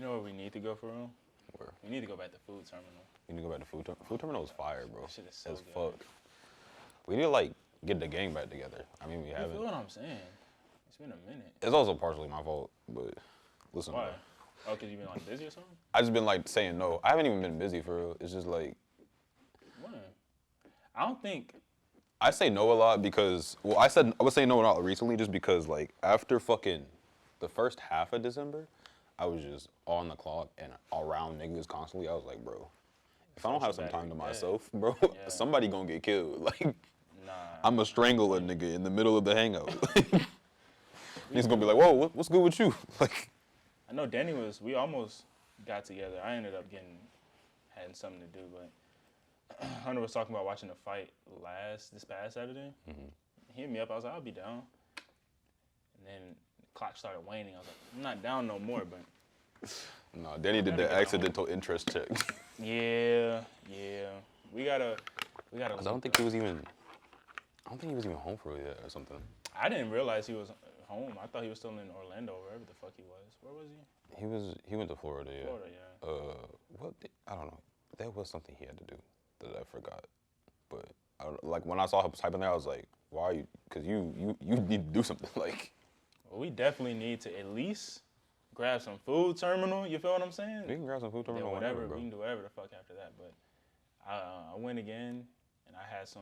You know where we need to go for real? Where? We need to go back to food terminal. We need to go back to food terminal. Food terminal is fire, bro. That shit is so as good. fuck. We need to like get the gang back together. I mean, we haven't. You feel what I'm saying? It's been a minute. It's also partially my fault, but listen. Why? Bro. Oh, cause you been like busy or something? I just been like saying no. I haven't even been busy for real. It's just like. When? I don't think. I say no a lot because I was saying no a lot recently just because like after fucking the first half of December, I was just on the clock and around niggas constantly. I was like, bro, if I don't have some time to myself, bro, somebody gonna get killed. Like, nah. I'm gonna strangle a nigga in the middle of the hangout. He's gonna be like, whoa, what's good with you? Like, I know we almost got together. I ended up had something to do, but Hunter was talking about watching the fight this past Saturday. Mm-hmm. He hit me up. I was like, I'll be down. And then the clock started waning. I was like, I'm not down no more, but. No, Danny did the accidental interest check. Yeah. We gotta. Cause I don't think he was even home for it yet or something. I didn't realize he was home. I thought he was still in Orlando, wherever the fuck he was. Where was he? He went to Florida, yeah. Florida, yeah. I don't know. There was something he had to do that I forgot. But like when I saw him typing there, I was like, why are you? Because you need to do something. Like, well, we definitely need to at least grab some food terminal. You feel what I'm saying? We can grab some food terminal. Yeah, whatever. Bro. We can do whatever the fuck after that. But I went again and I had some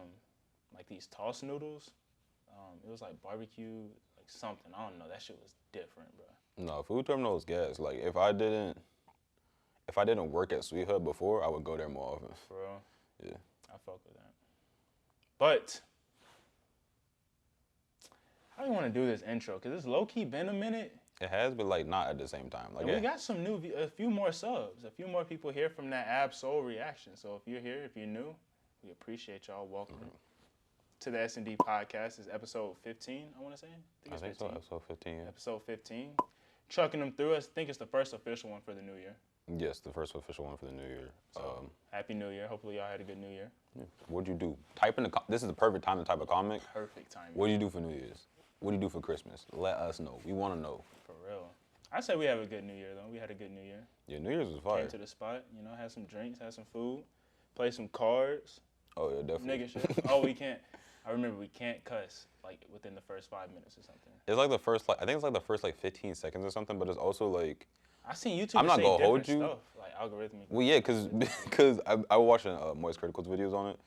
like these tossed noodles. It was like barbecue, like something. I don't know. That shit was different, bro. No, food terminal is gas. Like if I didn't work at Sweet Hut before, I would go there more often. For real? Yeah. I fuck with that. But how do you want to do this intro? Because it's low-key been a minute. It has, but like not at the same time. Like we got some a few more subs, a few more people here from that Ab Soul reaction. So if you're here, if you're new, we appreciate y'all. Welcome to the S&D Podcast. It's episode 15, I want to say. I think so, episode 15. Yeah. Episode 15. Chucking them through. I think it's the first official one for the new year. Yes, the first official one for the new year. So, Happy New Year. Hopefully y'all had a good New Year. Yeah. What'd you do? Type in this is the perfect time to type a comment. Perfect time. What'd you do for New Year's? What'd you do for Christmas? Let us know. We want to know. For real. I say we have a good New Year, though. We had a good New Year. Yeah, New Year's was fire. Came to the spot, had some drinks, had some food, played some cards. Oh, yeah, definitely. Nigga shit. Oh, we can't. I remember we can't cuss, like, within the first 5 minutes or something. It's like I think it's like the first, 15 seconds or something, but it's also, like... I seen YouTube I'm not say gonna hold different you. stuff, like algorithmic. Well, yeah, because I was watching Moist Critical's videos on it,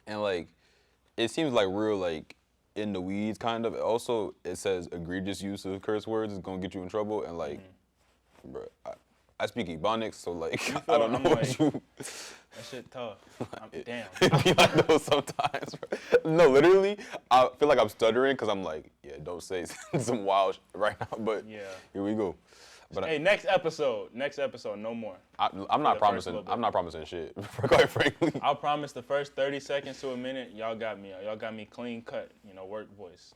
and, like, it seems, like, real, like, in the weeds, kind of. Also, it says egregious use of curse words is gonna get you in trouble, and, like, bro, I speak Ebonics, so, like, I don't know what you... That shit tough. Damn. It be like those sometimes, bro. No, literally, I feel like I'm stuttering because I'm like, yeah, don't say some wild shit right now, but Yeah. Here we go. But Hey, next episode, no more. I'm not promising shit, quite frankly. I'll promise the first 30 seconds to a minute, y'all got me clean cut, work voice.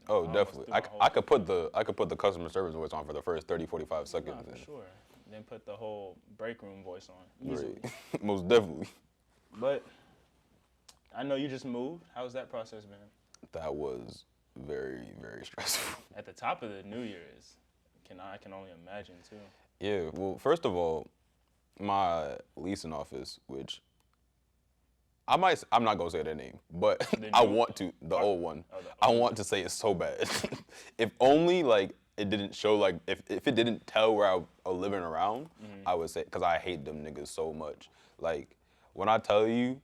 Oh, definitely. I could put the customer service voice on for the first 30, 45 seconds. Nah, for sure. Then put the whole break room voice on. Easily. Right. Most definitely. But I know you just moved. How's that process been? That was very, very stressful. At the top of the New Year's, I can only imagine too. Yeah. Well, first of all, my leasing office, which I'm not gonna say their name, but I want to. The old one. I want to say it so bad. If only like it didn't show like if it didn't tell where I was living around, I would say because I hate them niggas so much. Like when I tell you,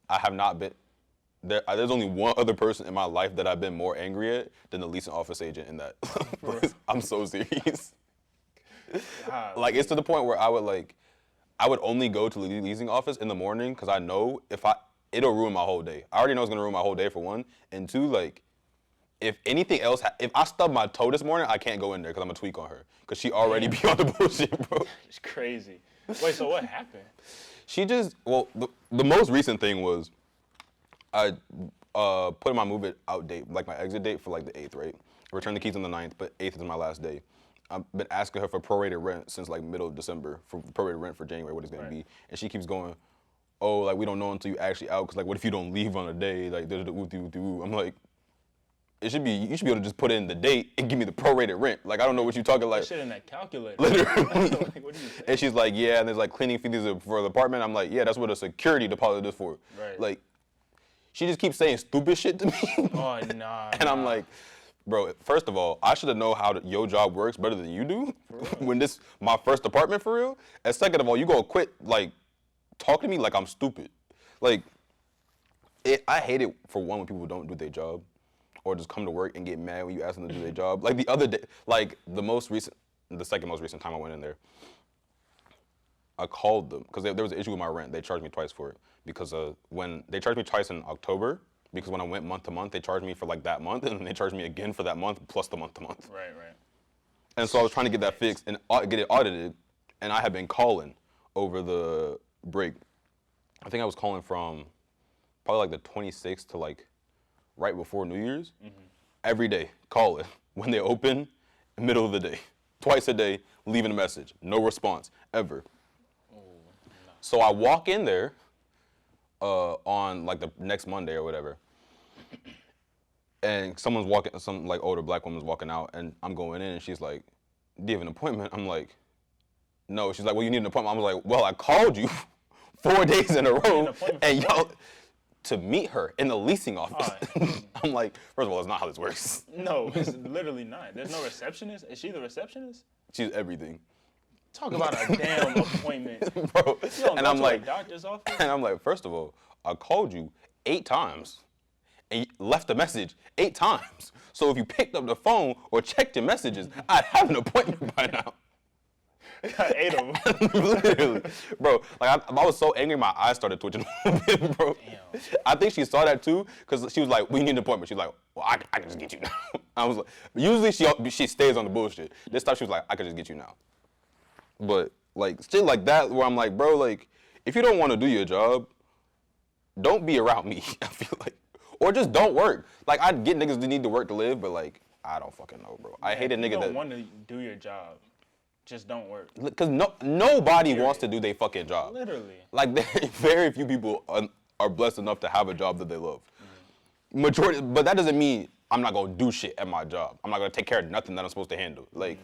I have not been there. There's only one other person in my life that I've been more angry at than the leasing office agent in that. I'm so serious. Like it's to the point where I would only go to the leasing office in the morning because I know it'll ruin my whole day. I already know it's gonna ruin my whole day for one, and two, like if anything else, if I stub my toe this morning, I can't go in there because I'm gonna tweak on her because she already be on the bullshit, bro. It's crazy. Wait, so what happened? She just the most recent thing was I put my move it out date, like my exit date for like the 8th, right? I returned the keys on the 9th, but 8th is my last day. I've been asking her for prorated rent since like middle of December for prorated rent for January, what it's gonna be, and she keeps going, oh, like we don't know until you actually out, cause like what if you don't leave on a day, like there's the ooh. I'm like, you should be able to just put in the date and give me the prorated rent. Like, I don't know what you're talking like. That shit in that calculator. Literally. Like, what do you say? And she's like, yeah, and there's like cleaning fees for the apartment. I'm like, yeah, that's what a security deposit is for. Right. Like, she just keeps saying stupid shit to me. Oh, nah. And I'm like, bro, first of all, I should have known how your job works better than you do. When this my first apartment for real. And second of all, you gonna quit like talking to me like I'm stupid. Like, I hate it for one when people don't do their job, or just come to work and get mad when you ask them to do their job. Like the other day, like the second most recent time I went in there, I called them because there was an issue with my rent. They charged me twice for it because when they charged me twice in October. Because when I went month to month, they charged me for like that month, and then they charged me again for that month plus the month to month. Right. And so I was trying to get that fixed and get it audited, and I had been calling over the break. I think I was calling from probably like the 26th to like right before New Year's. Mm-hmm. Every day, calling when they open, middle of the day, twice a day, leaving a message, no response ever. Oh, no. So I walk in there on like the next Monday or whatever. And someone's walking, some like older black woman's walking out, and I'm going in, and she's like, "Do you have an appointment?" I'm like, "No." She's like, "Well, you need an appointment." I'm like, "Well, I called you 4 days in a row, and y'all to meet her in the leasing office." I'm like, first of all, that's not how this works. No, it's literally not. There's no receptionist. Is she the receptionist? She's everything. Talk about a damn appointment, bro. You don't and go I'm to like, a doctor's office? And I'm like, first of all, I called you 8 times. And left a message 8 times. So if you picked up the phone or checked your messages, I'd have an appointment by now. Got 8 of them. Literally. Bro, like I was so angry, my eyes started twitching a little bit, bro. Damn. I think she saw that too, because she was like, we need an appointment. She's like, well, I can just get you now. I was like, usually she stays on the bullshit. This time she was like, I can just get you now. But like, shit like that, where I'm like, bro, like, if you don't want to do your job, don't be around me, I feel like. Or just don't work. Like, I get niggas that need to work to live, but like, I don't fucking know, bro. I hate a nigga that... If you don't want to do your job, just don't work. Because nobody wants to do their fucking job. Literally. Like, very few people are blessed enough to have a job that they love. Majority, but that doesn't mean I'm not going to do shit at my job. I'm not going to take care of nothing that I'm supposed to handle. Like,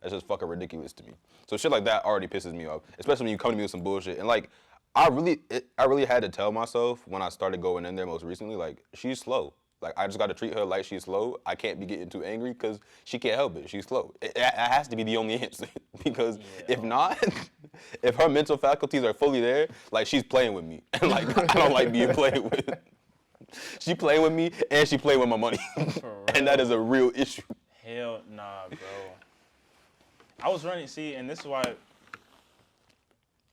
that's just fucking ridiculous to me. So shit like that already pisses me off, especially when you come to me with some bullshit. And like, I really had to tell myself when I started going in there most recently, like, she's slow. Like, I just got to treat her like she's slow. I can't be getting too angry because she can't help it. She's slow. It has to be the only answer because if not, if her mental faculties are fully there, like, she's playing with me. And, like, I don't like being played with. She playing with me and she playing with my money. And that is a real issue. Hell nah, bro. I was running, and this is why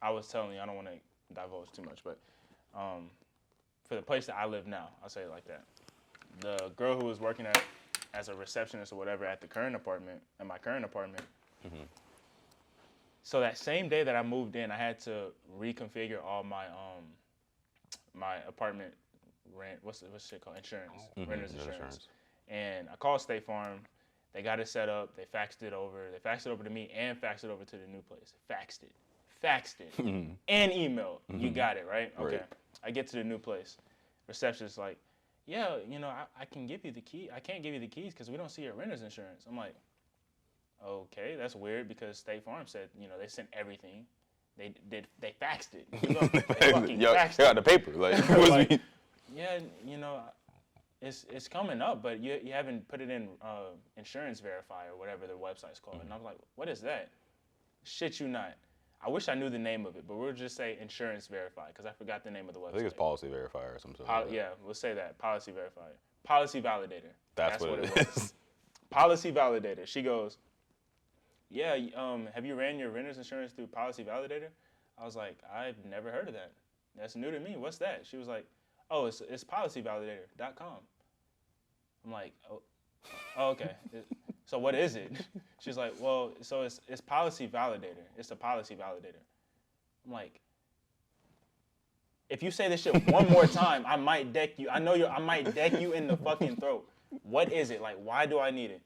I was telling you, I don't want to divulge too much, but for the place that I live now, I'll say it like that. The girl who was working as a receptionist or whatever at my current apartment, so that same day that I moved in, I had to reconfigure all my my apartment rent, what's shit called? Insurance, renter's insurance. And I called State Farm. They got it set up. They faxed it over. They faxed it over to me and faxed it over to the new place. Faxed it, and emailed. You got it, right? Okay. Right. I get to the new place. Receptionist's like, yeah, I can give you the key. I can't give you the keys because we don't see your renter's insurance. I'm like, okay, that's weird because State Farm said, they sent everything. They faxed it. They fucking faxed it. Got the paper. Like, yeah, it's coming up, but you haven't put it in Insurance Verify or whatever their website's called. And I was like, what is that? Shit you not. I wish I knew the name of it, but we'll just say Insurance Verify because I forgot the name of the website. I think it's Policy Verifier or something. Yeah, we'll say that. Policy Verifier. Policy Validator. That's what it is. Policy Validator. She goes, yeah, have you ran your renter's insurance through Policy Validator? I was like, I've never heard of that. That's new to me. What's that? She was like, oh, it's policyvalidator.com. I'm like, oh okay. So what is it? She's like, well, so it's Policy Validator. It's a policy validator. I'm like, if you say this shit one more time, I might deck you. I might deck you in the fucking throat. What is it? Like, why do I need it?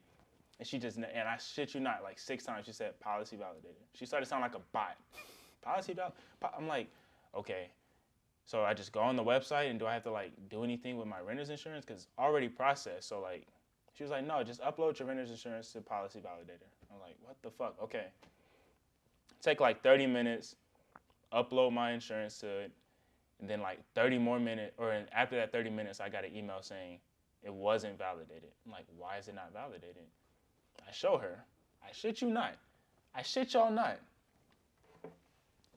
And and I shit you not, like 6 times she said Policy Validator. She started to sound like a bot. I'm like, okay. So I just go on the website and do I have to like do anything with my renter's insurance? Because it's already processed. So like, She was like, no, just upload your renter's insurance to Policy Validator. I'm like, what the fuck? Okay. Take like 30 minutes, upload my insurance to it, and then like 30 more minutes, or after that 30 minutes, I got an email saying it wasn't validated. I'm like, why is it not validated? I show her. I shit you not. I shit y'all not.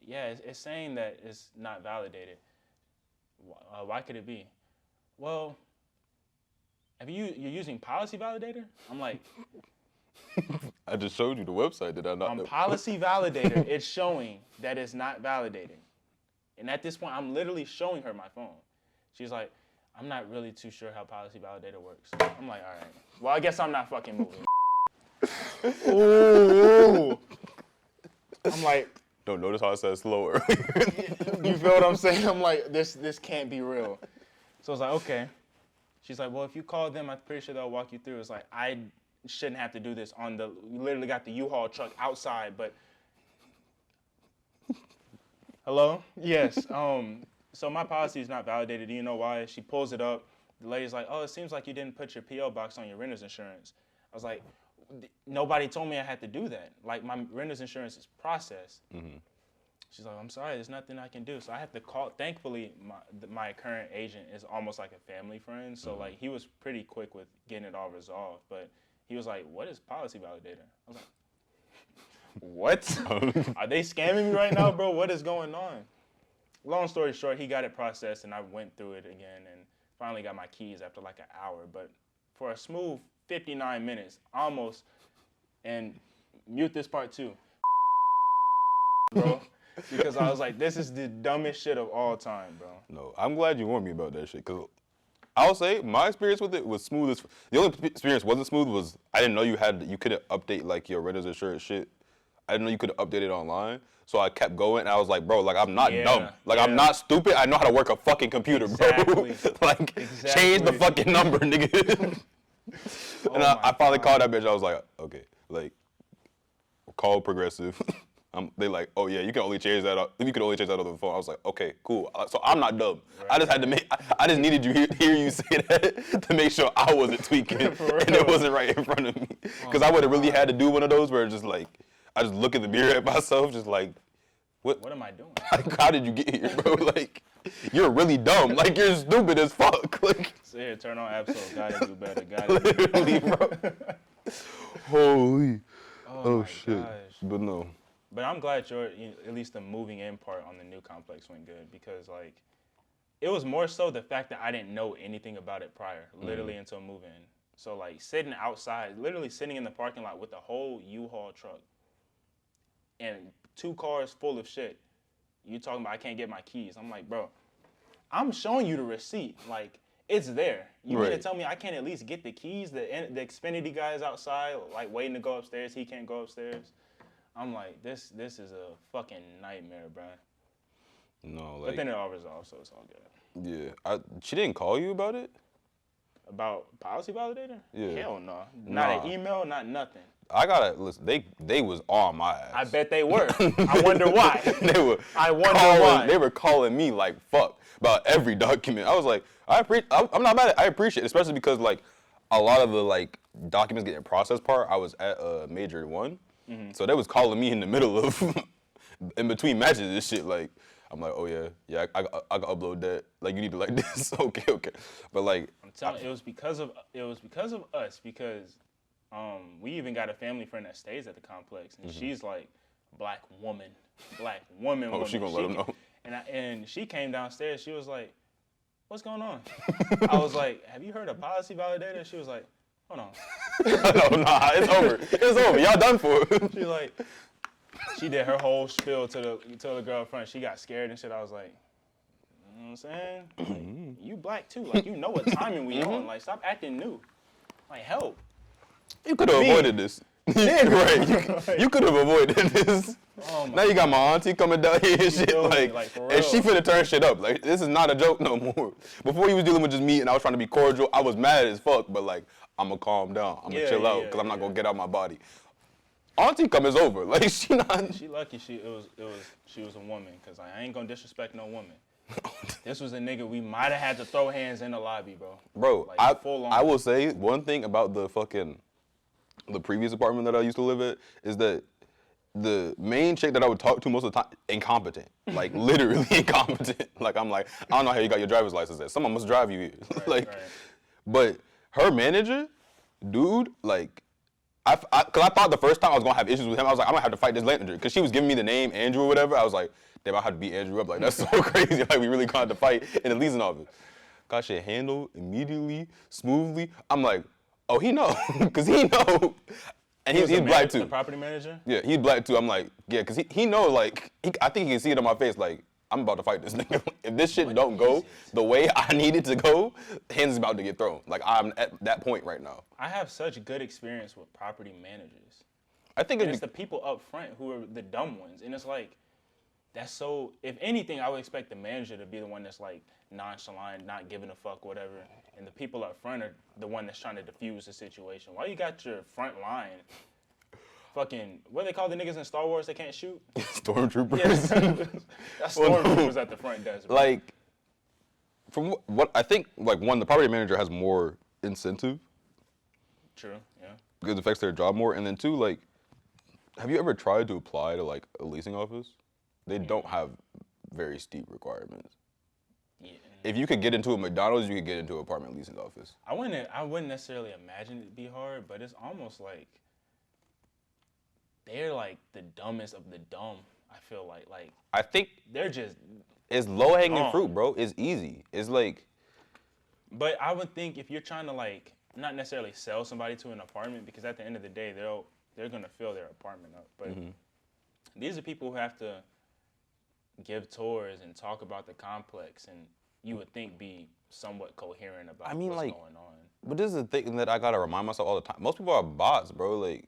Yeah, it's saying that it's not validated. Why could it be? Well, you're using Policy Validator? I'm like, I just showed you the website. Did I not? On Policy Validator, it's showing that it's not validated. And at this point, I'm literally showing her my phone. She's like, I'm not really too sure how Policy Validator works. I'm like, all right. Well, I guess I'm not fucking moving. Ooh. I'm like, don't notice how it says slower. You feel what I'm saying? I'm like, this can't be real. So I was like, okay. She's like, well, if you call them, I'm pretty sure they'll walk you through. It's like, I shouldn't have to do this we literally got the U-Haul truck outside, but. Hello? Yes. So my policy is not validated. Do you know why? She pulls it up. The lady's like, oh, it seems like you didn't put your P.O. box on your renter's insurance. I was like, nobody told me I had to do that. Like, my renter's insurance is processed. Mm-hmm. She's like, I'm sorry, there's nothing I can do. So I have to call. Thankfully, my current agent is almost like a family friend. So, like, he was pretty quick with getting it all resolved. But he was like, what is Policy Validator? I was like, what? Are they scamming me right now, bro? What is going on? Long story short, he got it processed, and I went through it again and finally got my keys after like an hour. But for a smooth 59 minutes, almost, and mute this part too, bro. Because I was like, this is the dumbest shit of all time, bro. No, I'm glad you warned me about that shit, because I'll say my experience with it was smooth as. The only experience wasn't smooth was I didn't know you couldn't update like your renter's insurance shit. I didn't know you could update it online. So I kept going, and I was like, bro, like, I'm not dumb. Like, I'm not stupid. I know how to work a fucking computer, bro. Like, change the fucking number, nigga. And I finally called that bitch. I was like, okay, like, call Progressive. They like, oh yeah, you can only change that up. You can only change that over the phone. I was like, okay, cool. So I'm not dumb. Right. I just had to I just needed you hear you say that to make sure I wasn't tweaking and it wasn't right in front of me. Because I would have really had to do one of those where it's just like, I just look in the mirror at myself, just like, what am I doing? Like, how did you get here, bro? Like, you're really dumb. Like, you're stupid as fuck. Like, so here, turn on Absol. Gotta do better. Gotta literally, bro. Holy. Oh shit. Gosh. But no. But I'm glad at least the moving in part on the new complex went good, because like, it was more so the fact that I didn't know anything about it prior, literally until moving in. So like sitting outside, literally sitting in the parking lot with a whole U-Haul truck and 2 cars full of shit. You talking about I can't get my keys. I'm like, bro, I'm showing you the receipt. Like, it's there. You mean to tell me I can't at least get the keys? The Xfinity guy is outside, like, waiting to go upstairs. He can't go upstairs. I'm like, this is a fucking nightmare, bro. No, like. But then it all resolved, so it's all good. Yeah. She didn't call you about it? About Policy Validator? Yeah. Hell no. Not an email, not nothing. I gotta listen. They was on my ass. I bet they were. I wonder why. I wonder why. They were calling me like fuck about every document. I was like, I'm not mad at it. I appreciate it, especially because like a lot of the like documents getting processed part, I was at a major one, so they was calling me in the middle of in between matches and shit. Like, I'm like, oh yeah, I can upload that. Like, you need to like this. okay. But like, I'm telling you, it was because of us, because we even got a family friend that stays at the complex, and she's like, black woman. Oh, she gonna let them know. And she came downstairs. She was like, what's going on? I was like, have you heard of Policy Validator? She was like, hold on. Nah, it's over. It's over. Y'all done for. She's like, she did her whole spiel to the girl front. She got scared and shit. I was like, you know what I'm saying? Like, you black too. Like, you know what timing we on. Like, stop acting new. Like, help. You could have avoided this. Right. You could have avoided this. Oh now you got my auntie coming down here and shit. Like and she finna turn shit up. Like, this is not a joke no more. Before he was dealing with just me and I was trying to be cordial, I was mad as fuck, but like, I'm gonna calm down. I'm gonna chill out because I'm not gonna get out my body. Auntie coming over. Like, she not. She lucky she was a woman, because I ain't gonna disrespect no woman. This was a nigga we might have had to throw hands in the lobby, bro. Bro, Like, full on. I will say one thing about the previous apartment that I used to live at is that the main chick that I would talk to most of the time, incompetent. Like, literally incompetent. Like, I'm like, I don't know how you got your driver's license at. Someone must drive you here. Right. But her manager, dude, like, cause I thought the first time I was gonna have issues with him, I was like, I'm gonna have to fight this manager. Cause she was giving me the name Andrew or whatever. I was like, damn, I had to beat Andrew up. Like, that's so crazy. Like, we really gonna have to fight in the leasing office. Got shit handled immediately, smoothly. I'm like, oh, he know. Cause he know. And he's black too. The property manager? Yeah, he's black too. I'm like, yeah, cause he know, like, I think he can see it on my face, like, I'm about to fight this nigga. If this shit don't go the way I need it to go, hands is about to get thrown. Like, I'm at that point right now. I have such good experience with property managers. I think it's the people up front who are the dumb ones. And it's like, that's so, if anything, I would expect the manager to be the one that's like nonchalant, not giving a fuck, whatever. And the people up front are the one that's trying to diffuse the situation. Why you got your front line fucking, what do they call the niggas in Star Wars that can't shoot? Stormtroopers. Yes. That's stormtroopers at the front desk, bro. Like, from what I think, like, one, the property manager has more incentive. True, yeah. Because it affects their job more. And then two, like, have you ever tried to apply to, like, a leasing office? They don't have very steep requirements. Yeah. If you could get into a McDonald's, you could get into an apartment leasing office. I wouldn't necessarily imagine it to be hard, but it's almost like they're like the dumbest of the dumb. I feel like I think they're just. It's low hanging fruit, bro. It's easy. It's like. But I would think if you're trying to like not necessarily sell somebody to an apartment, because at the end of the day they're gonna fill their apartment up. But these are people who have to give tours and talk about the complex, and you would think be somewhat coherent about what's going on. But this is the thing that I gotta remind myself all the time. Most people are bots, bro. Like,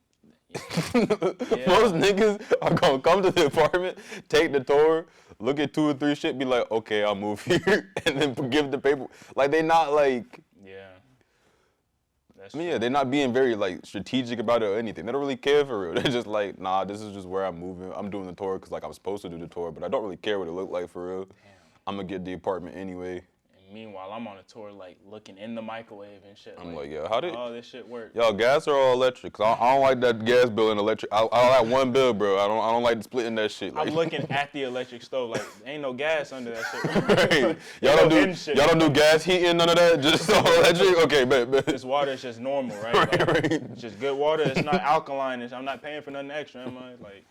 most niggas are gonna come to the apartment, take the tour, look at 2 or 3 shit, be like, okay, I'll move here, and then give the paper. Like, they not like. Yeah. They're not being very like strategic about it or anything. They don't really care for real. They're just like, nah, this is just where I'm moving. I'm doing the tour because like I'm supposed to do the tour, but I don't really care what it look like for real. Damn. I'm gonna get the apartment anyway. Meanwhile, I'm on a tour, like, looking in the microwave and shit. I'm like, yeah, how did this shit work? Y'all gas or all electric? Cause I don't like that gas bill and electric. I like one bill, bro. I don't like splitting that shit. Like. I'm looking at the electric stove, like, ain't no gas under that shit. Right. Y'all don't do gas heating, none of that. Just all electric. Okay, bet. This water is just normal, right? Right. It's just good water. It's not alkaline. I'm not paying for nothing extra, am I? Like,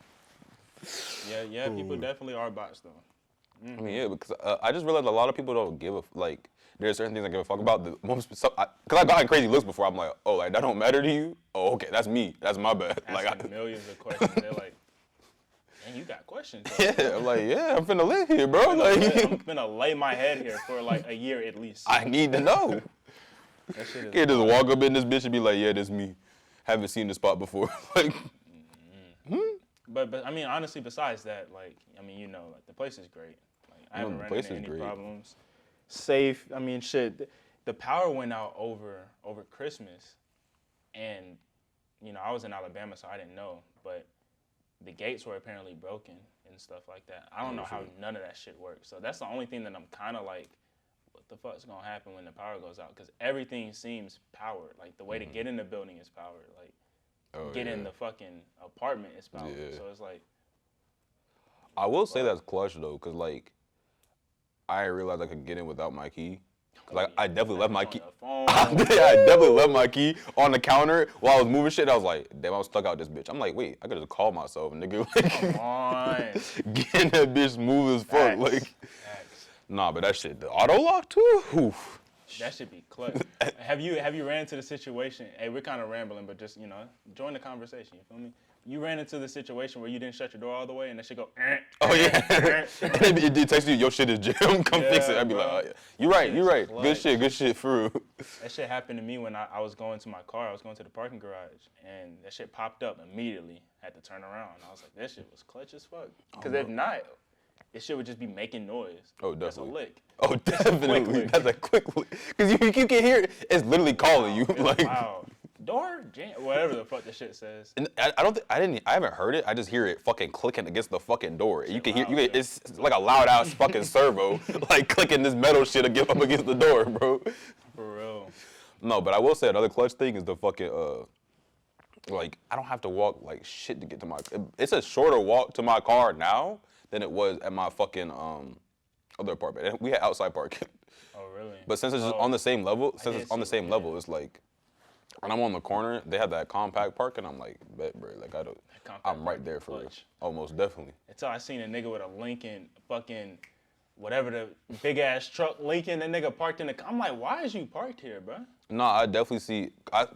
yeah. People definitely are bots though. I mean, yeah, because I just realized a lot of people don't give a like. There's certain things I give a fuck about. Because I've gotten crazy looks before. I'm like, oh, like that don't matter to you? Oh, okay, that's me. That's my bad. Asking millions of questions. They're like, man, you got questions. Though. Yeah, I'm like, yeah, I'm finna live here, bro. I'm finna lay my head here for like a year at least. I need to know. That shit is. Can't just walk up in this bitch and be like, yeah, this me. Haven't seen this spot before. Like. But I mean, honestly, besides that, like, I mean, you know, like the place is great. Like, I haven't run into any problems. Safe. I mean, shit. The power went out over Christmas, and you know, I was in Alabama, so I didn't know. But the gates were apparently broken and stuff like that. I don't know how none of that shit works. So that's the only thing that I'm kind of like, what the fuck's gonna happen when the power goes out? Because everything seems powered. Like the way to get in the building is powered. Like in the fucking apartment is powered. Yeah. So it's like. I will say that's clutch though, cause like. I didn't realize I could get in without my key. Like I definitely left my key. I definitely left my key on the counter while I was moving shit. I was like, damn, I was stuck out this bitch. I'm like, wait, I could just call myself, nigga. Like, come on. Getting that bitch smooth as fuck. Like, nah, but that shit, the auto lock too. Oof. That should be clutch. Have you ran into the situation? Hey, we're kind of rambling, but just join the conversation. You feel me? You ran into the situation where you didn't shut your door all the way and that shit go. Oh yeah. And it takes you, your shit is jammed. Come fix it. I'd be like, oh, yeah. You're right. Clutch. Good shit for real. That shit happened to me when I was going to my car. I was going to the parking garage and that shit popped up immediately. Had to turn around. I was like, that shit was clutch as fuck. Because if not, this shit would just be making noise. Oh, definitely. That's a lick. Oh, definitely. That's a quick lick. Because you can hear it. It's literally calling you. Like, wow. Door jam, whatever the fuck the shit says. And I haven't heard it. I just hear it fucking clicking against the fucking door. Shit, it's like a loud ass fucking servo, like clicking this metal shit up against the door, bro. For real. No, but I will say another clutch thing is the fucking, like, I don't have to walk like shit to get to my, it's a shorter walk to my car now than it was at my fucking, other apartment. We had outside parking. Oh, really? But since it's on the same level, it's like, when I'm on the corner, they have that compact parking. I'm like, bet, bro, like I'm right there for it. Almost definitely. Until I seen a nigga with a Lincoln fucking, whatever the big ass truck Lincoln, that nigga parked in the, I'm like, why is you parked here, bro? No, I definitely see, I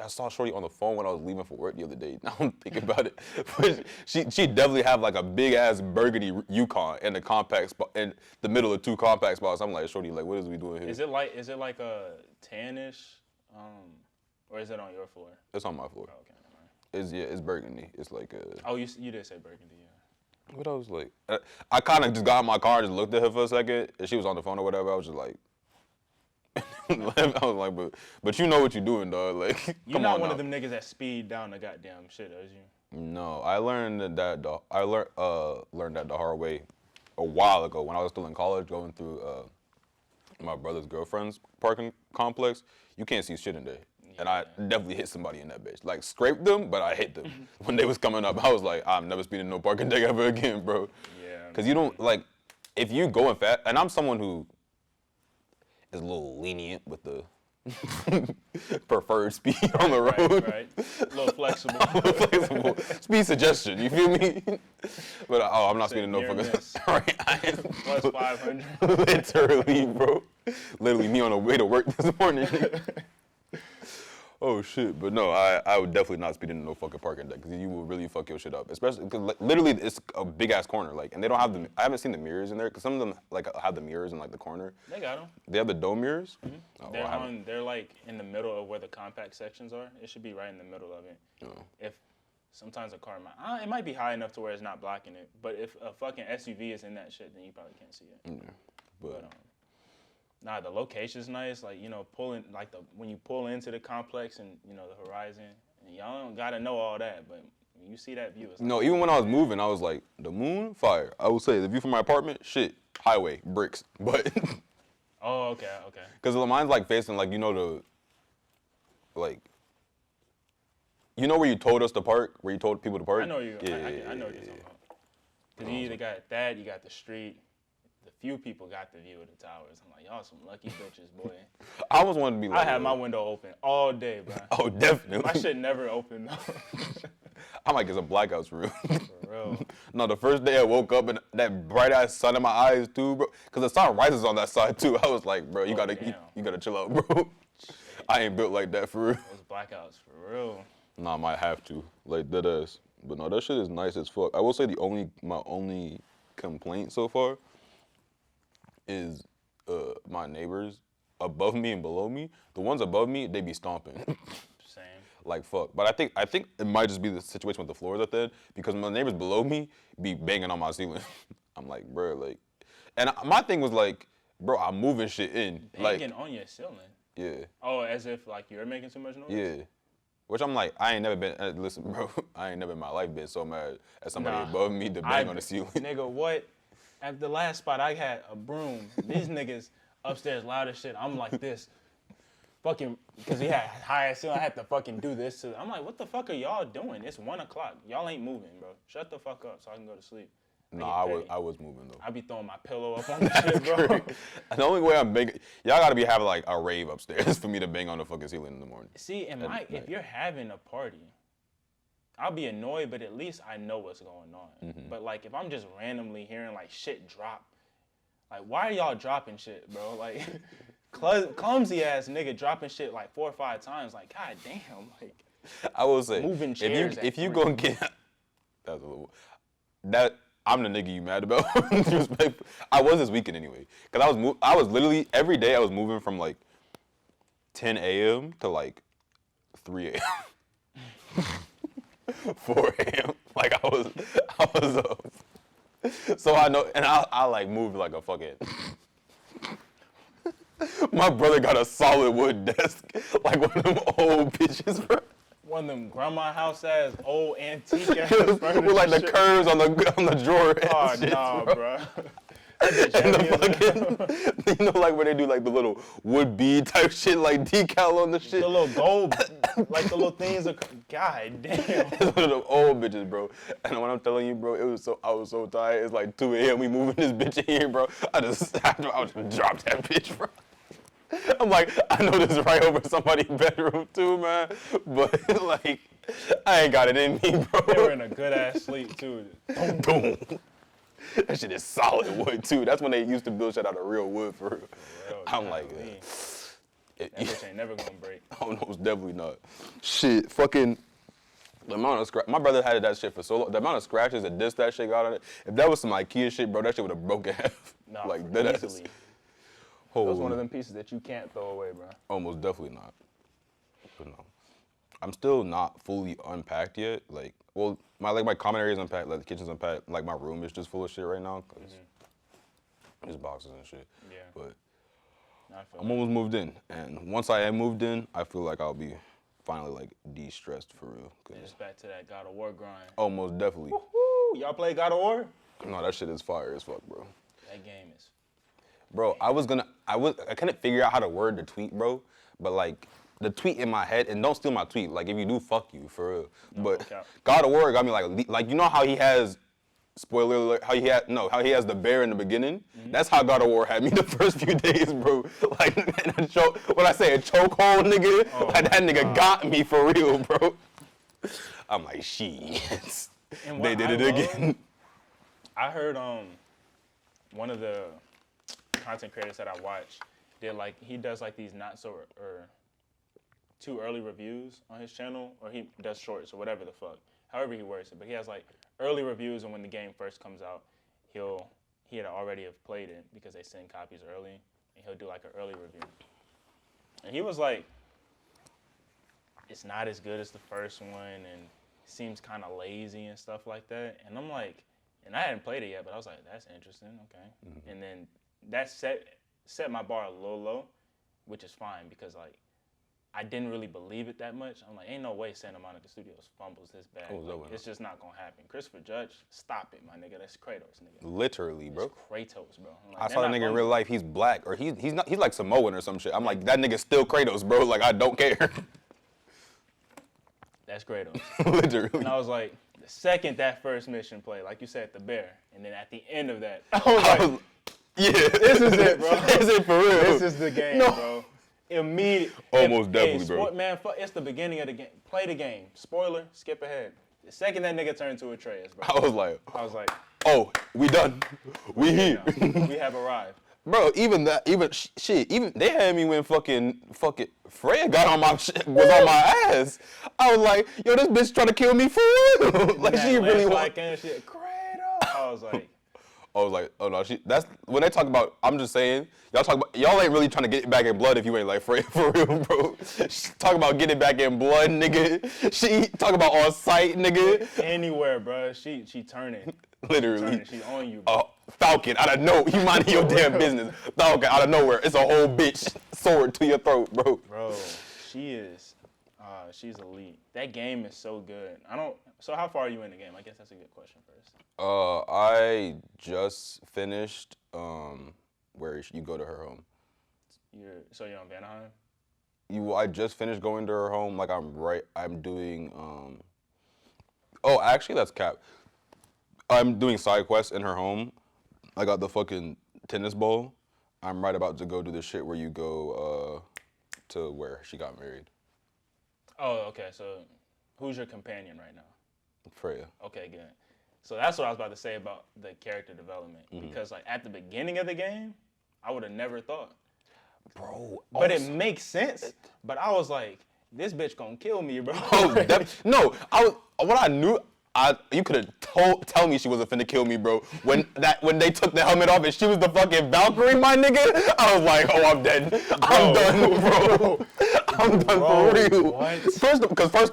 saw Shorty on the phone when I was leaving for work the other day. Now I'm thinking about it. But she definitely have like a big ass burgundy Yukon in the compact spot, in the middle of two compact spots. I'm like, Shorty, like, what is we doing here? Is it like a tannish, or is it on your floor? It's on my floor. Oh, okay, It's burgundy. It's like a. Oh, you did say burgundy, yeah. What I was like, I kind of just got in my car and just looked at her for a second, and she was on the phone or whatever. I was just like. I was like, but you know what you're doing, dog. Like, you're not one of them niggas that speed down the goddamn shit, is you? No, I learned that the hard way a while ago when I was still in college, going through my brother's girlfriend's parking complex. You can't see shit in there, and I definitely hit somebody in that bitch. Like scraped them, but I hit them when they was coming up. I was like, I'm never speeding no parking deck ever again, bro. Yeah. Cause you don't like if you going fast, and I'm someone who is a little lenient with the preferred speed on the road. Right. A little flexible. Flexible. Speed suggestion, you feel me? But I'm not speeding no fucking. Right. Plus 500. Literally, bro. Literally me on the way to work this morning. Oh shit, but no, I would definitely not speed into no fucking parking deck because you will really fuck your shit up. Especially because literally it's a big ass corner, like, and they don't have the. I haven't seen the mirrors in there because some of them like have the mirrors in like the corner. They got them. They have the dome mirrors. Mm-hmm. Oh, they're like in the middle of where the compact sections are. It should be right in the middle of it. Oh. If sometimes a car it might be high enough to where it's not blocking it, but if a fucking SUV is in that shit, then you probably can't see it. Yeah, but nah, the location's nice. Like, you know, when you pull into the complex and, you know, the horizon, and y'all don't gotta know all that, but when you see that view, it's like, no, even when I was moving, I was like, the moon, fire. I would say the view from my apartment, shit, highway, bricks, but. Oh, okay. Because mine's like facing, like, you know, like, you know where you told us to park, where you told people to park? I know you. Yeah, I know what you're talking about. Because you either got that, you got the street. The few people got the view of the towers. I'm like, y'all some lucky bitches, boy. I always wanted to be like, I had my window open all day, bro. Oh, definitely. My shit never open, though. I might get some blackouts for real. For real. No, the first day I woke up and that bright ass sun in my eyes too, bro. Cause the sun rises on that side too. I was like, bro, you gotta chill out, bro. I ain't built like that for real. Those blackouts for real. Nah, I might have to, like dead ass. But no, that shit is nice as fuck. I will say my only complaint so far is my neighbors above me and below me. The ones above me, they be stomping. Same. Like fuck. But I think it might just be the situation with the floors up there because my neighbors below me be banging on my ceiling. I'm like, bro, like, and my thing was like, bro, I'm moving shit in. Banging like, on your ceiling? Yeah. Oh, as if like you're making too much noise? Yeah. Which I'm like, I ain't never been, listen, bro, I ain't never in my life been so mad at somebody above me to bang on the ceiling. Nigga, what? At the last spot, I had a broom. These niggas upstairs loud as shit. I'm like this. Fucking, because he had high ass ceiling, I had to fucking do this. I'm like, what the fuck are y'all doing? It's 1 o'clock. Y'all ain't moving, bro. Shut the fuck up so I can go to sleep. No, I was moving though. I be throwing my pillow up on the shit, bro. The only way I'm banging, y'all gotta be having like a rave upstairs for me to bang on the fucking ceiling in the morning. See, if you're having a party, I'll be annoyed, but at least I know what's going on. Mm-hmm. But like, if I'm just randomly hearing like shit drop, like why are y'all dropping shit, bro? Like, clumsy ass nigga dropping shit like 4 or 5 times. Like, god damn, like. I will say, moving chairs if you gonna get I'm the nigga you mad about. I was this weekend anyway, cause I was literally every day I was moving from like 10 a.m. to like 3 a.m. 4 a.m. Like I was up. So I know, and I like moved like a fucking. My brother got a solid wood desk, like one of them old bitches, bro. One of them grandma house ass old antique ass With furniture like the shit. curves on the drawer. Oh And shit, nah, bro. bro. And the fucking, you know, like where they do like the little wood bead type shit, like decal on the shit. The little gold, like the little things. God damn. It's one of them old bitches, bro. And when I'm telling you, bro, I was so tired. It's like 2 a.m. We moving this bitch in here, bro. I just dropped that bitch, bro. I'm like, I know this is right over somebody's bedroom too, man. But like, I ain't got it in me, bro. They were in a good ass sleep too. Boom. That shit is solid wood too. That's when they used to build shit out of real wood for real. I'm like, that bitch ain't never gonna break. Oh no, it's definitely not. Shit, fucking. The amount of scratch. My brother had that shit for so long. The amount of scratches and disc that shit got on it. If that was some IKEA shit, bro, that shit would have broken half. Nah, like that easily. That was one of them pieces that you can't throw away, bro. Almost definitely not. But no, I'm still not fully unpacked yet. Like, well, my common area is unpacked. Like the kitchen's unpacked. Like my room is just full of shit right now because just boxes and shit. Yeah. But I'm almost moved in, and once I am moved in, I feel like I'll be finally like de-stressed for real. Just back to that God of War grind. Oh, most definitely. Woo-hoo. Y'all play God of War? No, that shit is fire as fuck, bro. That game is. Bro, I couldn't figure out how to word the tweet, bro. But like the tweet in my head, and don't steal my tweet. Like if you do, fuck you for real. No, but God of War got me like you know how he has. Spoiler alert, how he has the bear in the beginning. Mm-hmm. That's how God of War had me the first few days, bro. Like, when I say a chokehold, nigga, like that nigga got me for real, bro. I'm like, shit. They did it again. I heard one of the content creators that I watch he does like these not so or too early reviews on his channel, or he does shorts or whatever the fuck. However he works it, but he has like early reviews, and when the game first comes out, he had already have played it because they send copies early, and he'll do like an early review. And he was like, it's not as good as the first one, and it seems kind of lazy and stuff like that. And I'm like, and I hadn't played it yet, but I was like, that's interesting, okay. Mm-hmm. And then that set my bar a little low, which is fine because like, I didn't really believe it that much. I'm like, ain't no way Santa Monica Studios fumbles this bad. Like, it's just not gonna happen. Christopher Judge, stop it, my nigga. That's Kratos, nigga. Literally, bro. That's Kratos, bro. Like, I saw that nigga in real life. He's black, or he's like Samoan or some shit. I'm like, that nigga's still Kratos, bro. Like, I don't care. That's Kratos. Literally. And I was like, the second that first mission played, like you said, the bear, and then at the end of that, I was like, yeah, this is it, bro. This is for real. This is the game, bro. Immediate. Almost definitely, bro. Man, it's the beginning of the game. Play the game. Spoiler, skip ahead. The second that nigga turned to Atreus, bro. I was like, oh, we done. We here. We have arrived. Bro, even they had me when fucking Freya got on was on my ass. I was like, yo, this bitch trying to kill me for real. Like she really like and shit. Kratos. I was like, oh no, that's when they talk about. I'm just saying, y'all ain't really trying to get back in blood if you ain't like Freya for real, bro. Talk about getting back in blood, nigga. She talk about on sight, nigga. Anywhere, bro. She turning. Literally. She's on you, bro. Falcon out of nowhere. You minding your damn business. Falcon out of nowhere. It's a whole bitch sword to your throat, bro. Bro, she's elite. That game is so good. So how far are you in the game? I guess that's a good question first. I just finished where you go to her home. You're on Vanaheim? I just finished going to her home. Like I'm doing actually that's cap. I'm doing side quests in her home. I got the fucking tennis ball. I'm right about to go do the shit where you go to where she got married. Oh, okay. So who's your companion right now? Freya. Okay, good. So that's what I was about to say about the character development. Mm-hmm. Because like at the beginning of the game, I would have never thought. Bro. But it makes sense. But I was like, this bitch gonna kill me, bro. No, what I knew, you could have tell me she wasn't finna kill me, bro. When they took the helmet off and she was the fucking Valkyrie, my nigga, I was like, oh, I'm dead. I'm done, bro. I'm done for real. What? First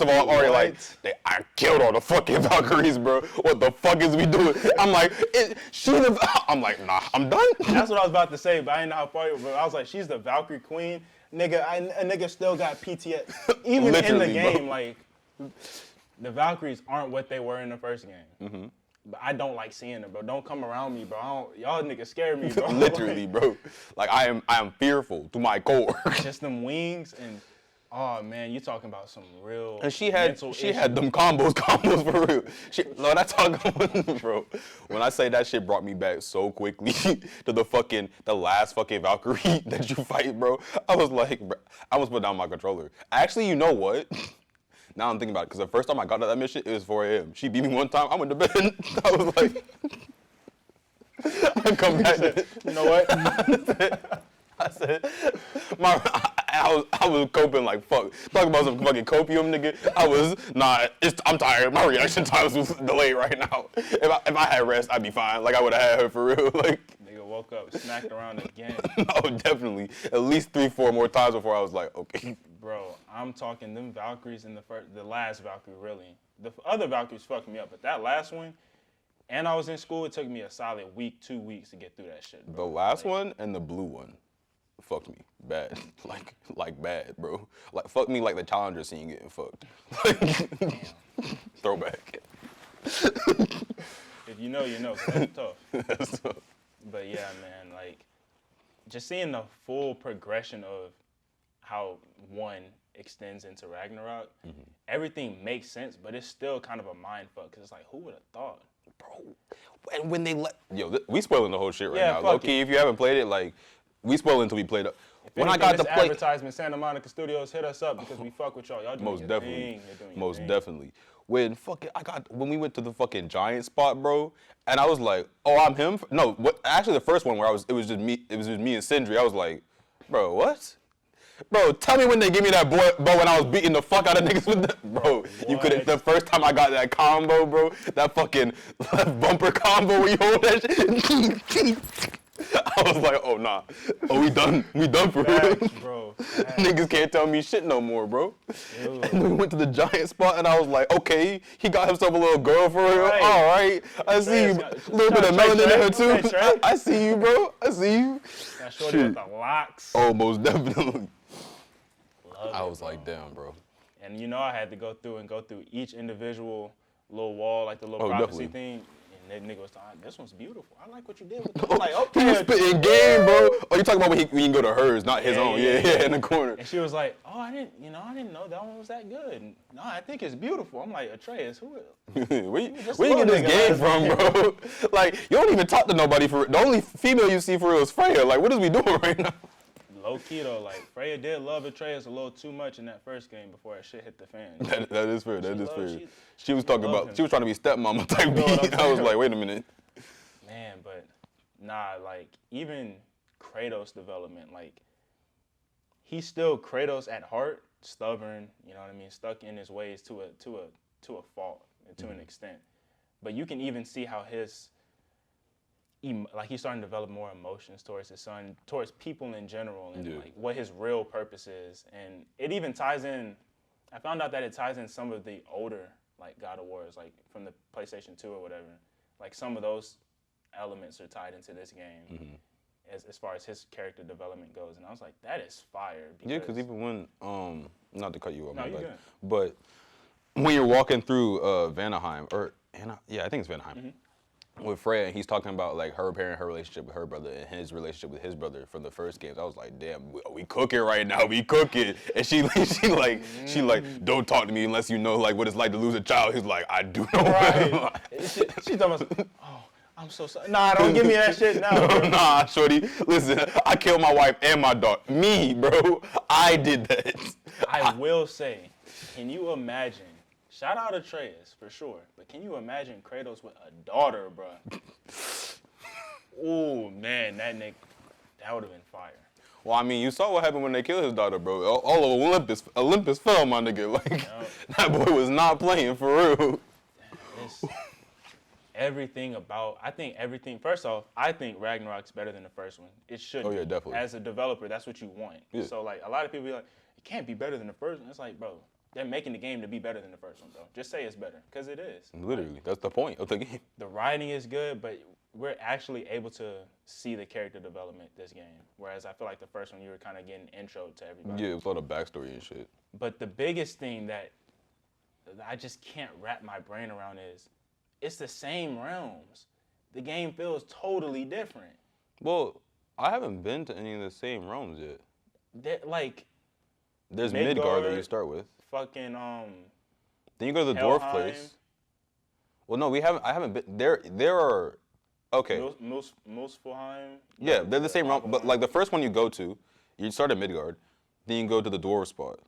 of all, I'm already like, I killed all the fucking Valkyries, bro. What the fuck is we doing? I'm like, I'm like, nah, I'm done. That's what I was about to say, but I didn't know how far you were. But I was like, she's the Valkyrie queen. Nigga, a nigga still got PTSD. Even in the game, bro. Like, the Valkyries aren't what they were in the first game. Mm-hmm. But I don't like seeing them, bro. Don't come around me, bro. Y'all niggas scare me, bro. Literally, bro. Like, I am fearful to my core. Just them wings and, oh man, you talking about some real. And she had them combos for real. No, that's talking, bro. When I say that shit brought me back so quickly to the last fucking Valkyrie that you fight, bro. I was like, bro, I almost put down my controller. Actually, you know what? Now I'm thinking about it, because the first time I got to that mission, it was 4 a.m. She beat me one time, I went to bed. I was like, I come back. You know what? I said, I was coping like fuck. Talking about some fucking copium, nigga. I'm tired. My reaction times was delayed right now. If I had rest, I'd be fine. Like, I would have had her for real. Like, nigga woke up, smacked around again. Oh, definitely. At least 3-4 more times before I was like, okay. Bro, I'm talking them Valkyries in the last Valkyrie, really. The other Valkyries fucked me up, but that last one, and I was in school, it took me a solid week, 2 weeks to get through that shit, bro. The last one and the blue one fucked me bad. Like bad, bro. Like, fuck me like the Challenger scene getting fucked. Throwback. If you know, you know, 'cause that's tough. That's tough. But yeah, man, like, just seeing the full progression of how one extends into Ragnarok, everything makes sense, but it's still kind of a mind fuck, because it's like, who would have thought? Bro, and when they we spoiling the whole shit right now. Low key, if you haven't played it, like, we spoil until we played it. When I got to play advertisement, Santa Monica Studios, hit us up because we fuck with y'all. Y'all doing most definitely, thing. most definitely. When we went to the fucking giant spot, bro, and I was like, oh, I'm him. No, actually the first one where it was just me and Sindri. I was like, bro, what? Bro, tell me when they give me that bow when I was beating the fuck out of niggas with that. Bro, you couldn't. The first time I got that combo, bro, that fucking left bumper combo where you hold that shit. I was like, oh, nah. Oh, we done for real. Bro. Niggas can't tell me shit no more, bro. Ew. And then we went to the giant spot, and I was like, okay, he got himself a little girl for real. Right. All right. I see you. A little bit of melanin in her, too. I see you, bro. I see you. That shorty with the locks. Oh, most definitely. I was like, damn, bro. And you know, I had to go through each individual little wall, like the little prophecy thing. And that nigga was talking, this one's beautiful. I like what you did with it. I'm like, okay. He was spitting game, bro. Oh, you talking about when he can go to hers, not his own. Yeah, in the corner. And she was like, oh, I didn't know that one was that good. And, no, I think it's beautiful. I'm like, Atreus, where you get this game from, bro? Like, you don't even talk to nobody for the only female you see for real is Freya. Like, what is we doing right now? Low key though, like, Freya did love Atreus a little too much in that first game before that shit hit the fan. That is fair. That is fair. She was talking about. She was trying to be stepmama type beat. I was like, wait a minute. Man, but nah, like, even Kratos' development, like, he's still Kratos at heart, stubborn. You know what I mean? Stuck in his ways to a fault and to an extent. But you can even see how he's starting to develop more emotions towards his son, towards people in general, and like what his real purpose is. And it even ties in. I found out that it ties in some of the older like God of Wars, like from the PlayStation 2 or whatever. Like some of those elements are tied into this game, as far as his character development goes. And I was like, that is fire. Because even when not to cut you off, no, but when you're walking through Vanaheim, I think it's Vanaheim. With Freya, and he's talking about like her parent, her relationship with her brother, and his relationship with his brother from the first games. I was like, damn, we cooking right now, we cooking. And she like, don't talk to me unless you know like what it's like to lose a child. He's like, I do know. Right. She's talking about, oh, I'm so sorry. Nah, don't give me that shit now. Nah, shorty, listen, I killed my wife and my daughter. Me, bro, I did that. I will say, can you imagine? Shout out Atreus, for sure. But can you imagine Kratos with a daughter, bro? Oh, man, that would have been fire. Well, I mean, you saw what happened when they killed his daughter, bro. All of Olympus fell, my nigga. Like, that boy was not playing, for real. First off, I think Ragnarok's better than the first one. It should be. Oh, yeah, definitely. As a developer, that's what you want. Yeah. So, like, a lot of people be like, it can't be better than the first one. It's like, bro, they're making the game to be better than the first one, bro. Just say it's better, because it is. Literally, that's the point of the game. The writing is good, but we're actually able to see the character development this game. Whereas I feel like the first one, you were kind of getting intro to everybody. Yeah, it was a lot of backstory and shit. But the biggest thing that I just can't wrap my brain around is, it's the same realms. The game feels totally different. Well, I haven't been to any of the same realms yet. There's Midgard that you start with. Fucking Then you go to the dwarf place. Well, no, I haven't been there. There are, okay. Muspelheim. Yeah, they're the same realm, but like the first one you go to, you start at Midgard, then you go to the dwarf spot.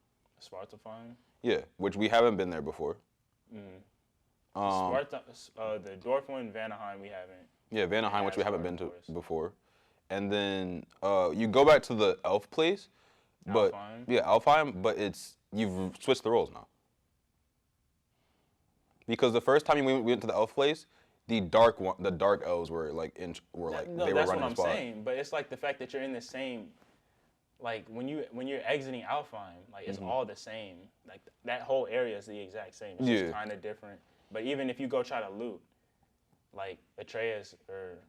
Svartalfheim. Yeah, which we haven't been there before. The dwarf one, Vanaheim, we haven't. Yeah, Vanaheim, which we haven't been to before. And then you go back to the elf place, but Alfheim. Yeah, Alfheim, but you've switched the roles now. Because the first time we went to the elf place, the dark elves were like they were running the spot. That's what I'm saying. But it's like the fact that you're in the same, like when you're exiting Alfheim, like it's all the same. Like that whole area is the exact same. It's just kind of different. But even if you go try to loot, like Atreus,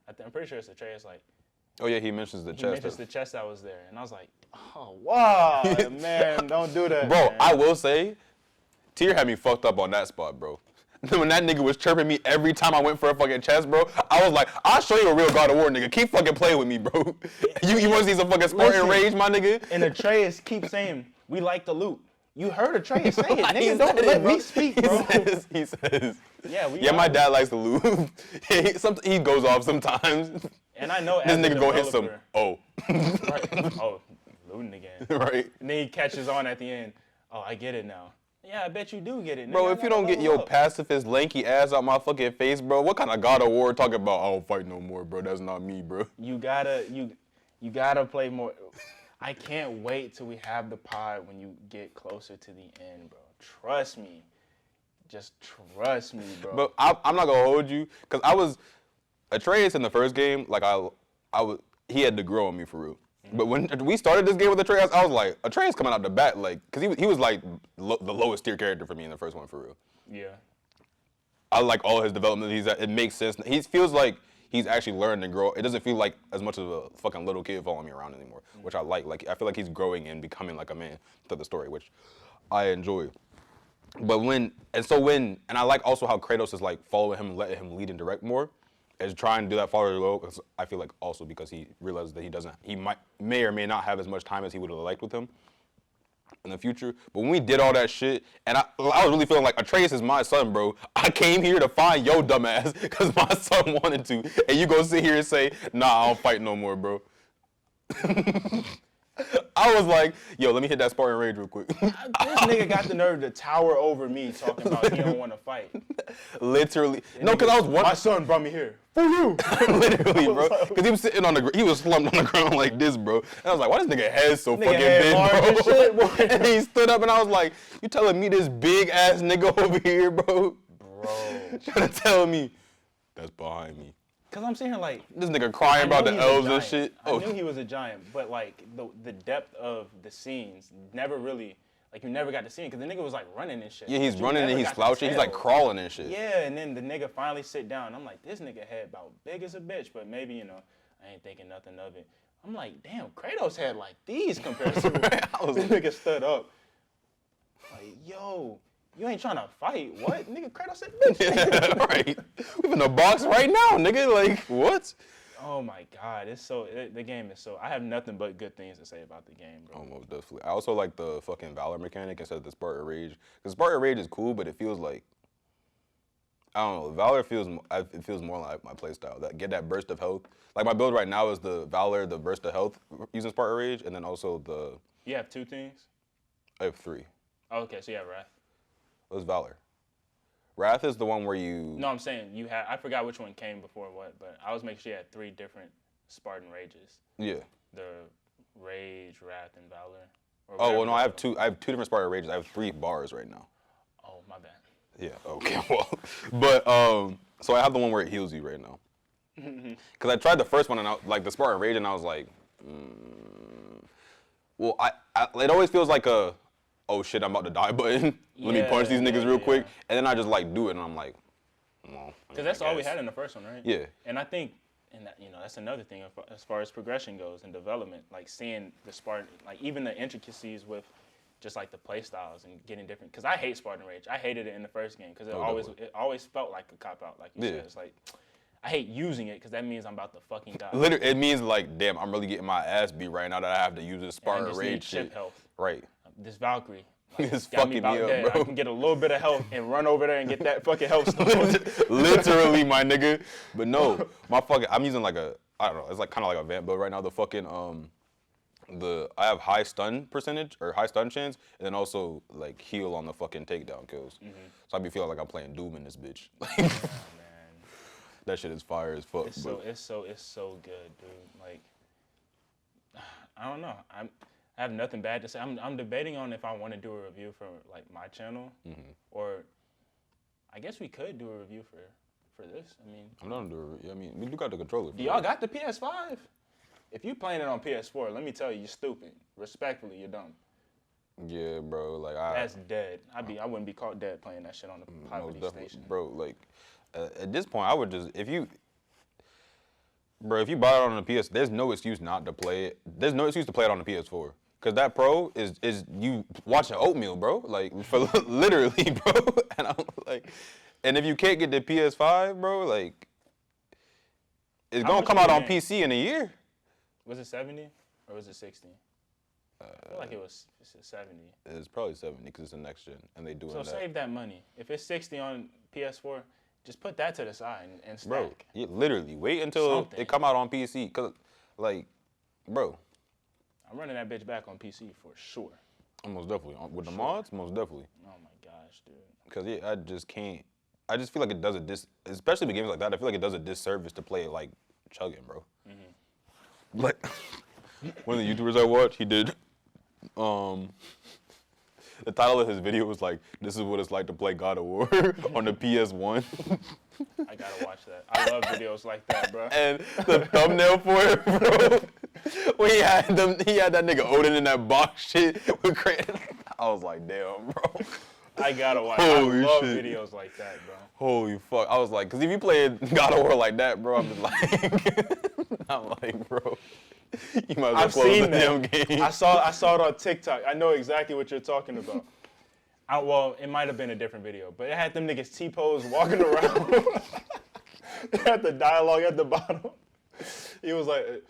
I'm pretty sure it's Atreus, like. Oh yeah, he mentions the chest. He mentions the chest that was there, and I was like, oh wow, man, don't do that, bro. Man. I will say, Tyr had me fucked up on that spot, bro. When that nigga was chirping me every time I went for a fucking chest, bro, I was like, I'll show you a real God of War, nigga. Keep fucking playing with me, bro. You want to see some fucking Spartan rage, my nigga? And Atreus keeps saying, we like the loot. You heard Atreus say it, nigga. Don't let me speak, bro. He says. Yeah, my dad likes the loot. He goes off sometimes. And I know this nigga go hit some, right. Oh, looting again. Right. And then he catches on at the end. Oh, I get it now. Yeah, I bet you do get it. Nigga. Bro, if you don't get your pacifist, lanky ass out my fucking face, bro, what kind of God of War talking about, I don't fight no more, bro? That's not me, bro. You gotta play more. I can't wait till we have the pod when you get closer to the end, bro. Trust me. Just trust me, bro. But I'm not gonna hold you, because Atreus in the first game, like he had to grow on me for real. But when we started this game with Atreus, I was like, Atreus coming out the bat, like, because he was like the lowest tier character for me in the first one, for real. Yeah. I like all his development. It makes sense. He feels like he's actually learned and grow. It doesn't feel like as much of a fucking little kid following me around anymore, which I like. Like, I feel like he's growing and becoming like a man through the story, which I enjoy. But and I like also how Kratos is like following him and letting him lead and direct more. Is trying to do that follow low, because I feel like also because he realizes that he may or may not have as much time as he would have liked with him in the future. But when we did all that shit, and I was really feeling like Atreus is my son, bro. I came here to find your dumbass because my son wanted to, and you go sit here and say, nah, I don't fight no more, bro. I was like, yo, let me hit that Spartan rage real quick. This nigga got the nerve to tower over me talking about he don't want to fight. Literally. No, because I was wondering. My son brought me here. For you. Literally, bro. Because he was sitting he was slumped on the ground like this, bro. And I was like, why this nigga head so fucking big, bro? Shit, boy. And he stood up and I was like, you telling me this big ass nigga over here, bro? Bro. Trying to tell me that's behind me. Because I'm sitting here like... This nigga crying about the elves and shit. I knew he was a giant, but like the depth of the scenes never really... Like you never got to see him because the nigga was like running and shit. Yeah, he's running and he's slouching. He's like crawling and shit. Yeah, and then the nigga finally sit down. I'm like, this nigga head about big as a bitch, but maybe, I ain't thinking nothing of it. I'm like, damn, Kratos had like these compared to the nigga stood up. Like, yo... You ain't trying to fight. What? Nigga, Kratos said, bitch. Yeah, right. We in the box right now, nigga. Like, what? Oh, my God. The game is so... I have nothing but good things to say about the game, bro. Almost definitely. I also like the fucking Valor mechanic instead of the Spartan Rage. Because Spartan Rage is cool, but it feels like... I don't know. Valor feels more like my playstyle. Get that burst of health. Like, my build right now is the Valor, the burst of health using Spartan Rage, and then also the... You have 2 things? I have 3. Oh, okay, so you have Wrath. It was Valor. Wrath is the one where you... No, I'm saying you had... I forgot which one came before what, but I was making sure you had 3 different Spartan Rages. Yeah. The Rage, Wrath, and Valor. Oh, well, no, I have 2 different Spartan Rages. I have 3 bars right now. Oh, my bad. Yeah, okay, well. But, so I have the one where it heals you right now. Because I tried the first one, and the Spartan Rage, and I was like, well, it always feels like oh shit, I'm about to die button. Let me punch these niggas real quick. And then I just do it, and I'm like, well. Because that's all we had in the first one, right? Yeah. And I think, that's another thing as far as progression goes and development, like seeing the Spartan, like even the intricacies with just like the play styles and getting different. Because I hate Spartan Rage. I hated it in the first game because it always felt like a cop out, like you said. It's like, I hate using it because that means I'm about to fucking die. Literally, it means like, damn, I'm really getting my ass beat right now that I have to use this Spartan Rage shit. Chip health. Right. This Valkyrie. It's fucking me up, bro. I can get a little bit of health and run over there and get that fucking health stone. Literally, my nigga. But no, I'm using like I don't know, it's like kind of like a vamp build right now. The fucking, I have high stun percentage, or high stun chance, and then also like heal on the fucking takedown kills. So I be feeling like I'm playing Doom in this bitch. Man. That shit is fire as fuck. It's so good, dude. Like, I don't know. I have nothing bad to say. I'm debating on if I want to do a review for like my channel, or I guess we could do a review for this. I mean, I'm not gonna do a review. I mean, we do got the controller. Do y'all got the PS5? If you playing it on PS4, let me tell you, you're stupid. Respectfully, you're dumb. Yeah, bro. Like that's dead. I wouldn't be caught dead playing that shit on the poverty station. Bro, like at this point, I would just if you buy it on the PS, there's no excuse not to play it. There's no excuse to play it on the PS4. Cause that Pro is you watching oatmeal, bro. Like for literally, bro. And I'm like, and if you can't get the PS5, bro, like it's gonna come out on PC in a year. Was it 70 or was it 60? I feel like it was 70. It's probably 70 because it's the next gen, and they do. So save that money. If it's 60 on PS4, just put that to the side and stack. Bro, literally wait until it come out on PC, cause like, bro. I'm running that bitch back on PC for sure. Most definitely. With the mods, most definitely. Oh my gosh, dude. Because I just can't. I just feel like it does especially with games like that, I feel like it does a disservice to play it like chugging, bro. Like, one of the YouTubers I watch, he did, the title of his video was like, "This is what it's like to play God of War on the PS1." I gotta watch that. I love videos like that, bro. And the thumbnail for it, bro, when he had that nigga Odin in that box shit with Kratos. I was like, damn, bro. I gotta watch. I love videos like that, bro. Holy fuck! I was like, cause if you play God of War like that, bro, I'm just like, I'm like, bro. You might as well close the damn game. I saw it on TikTok. I know exactly what you're talking about. Well, it might have been a different video, but it had them niggas T-pose walking around. It had the dialogue at the bottom. He was like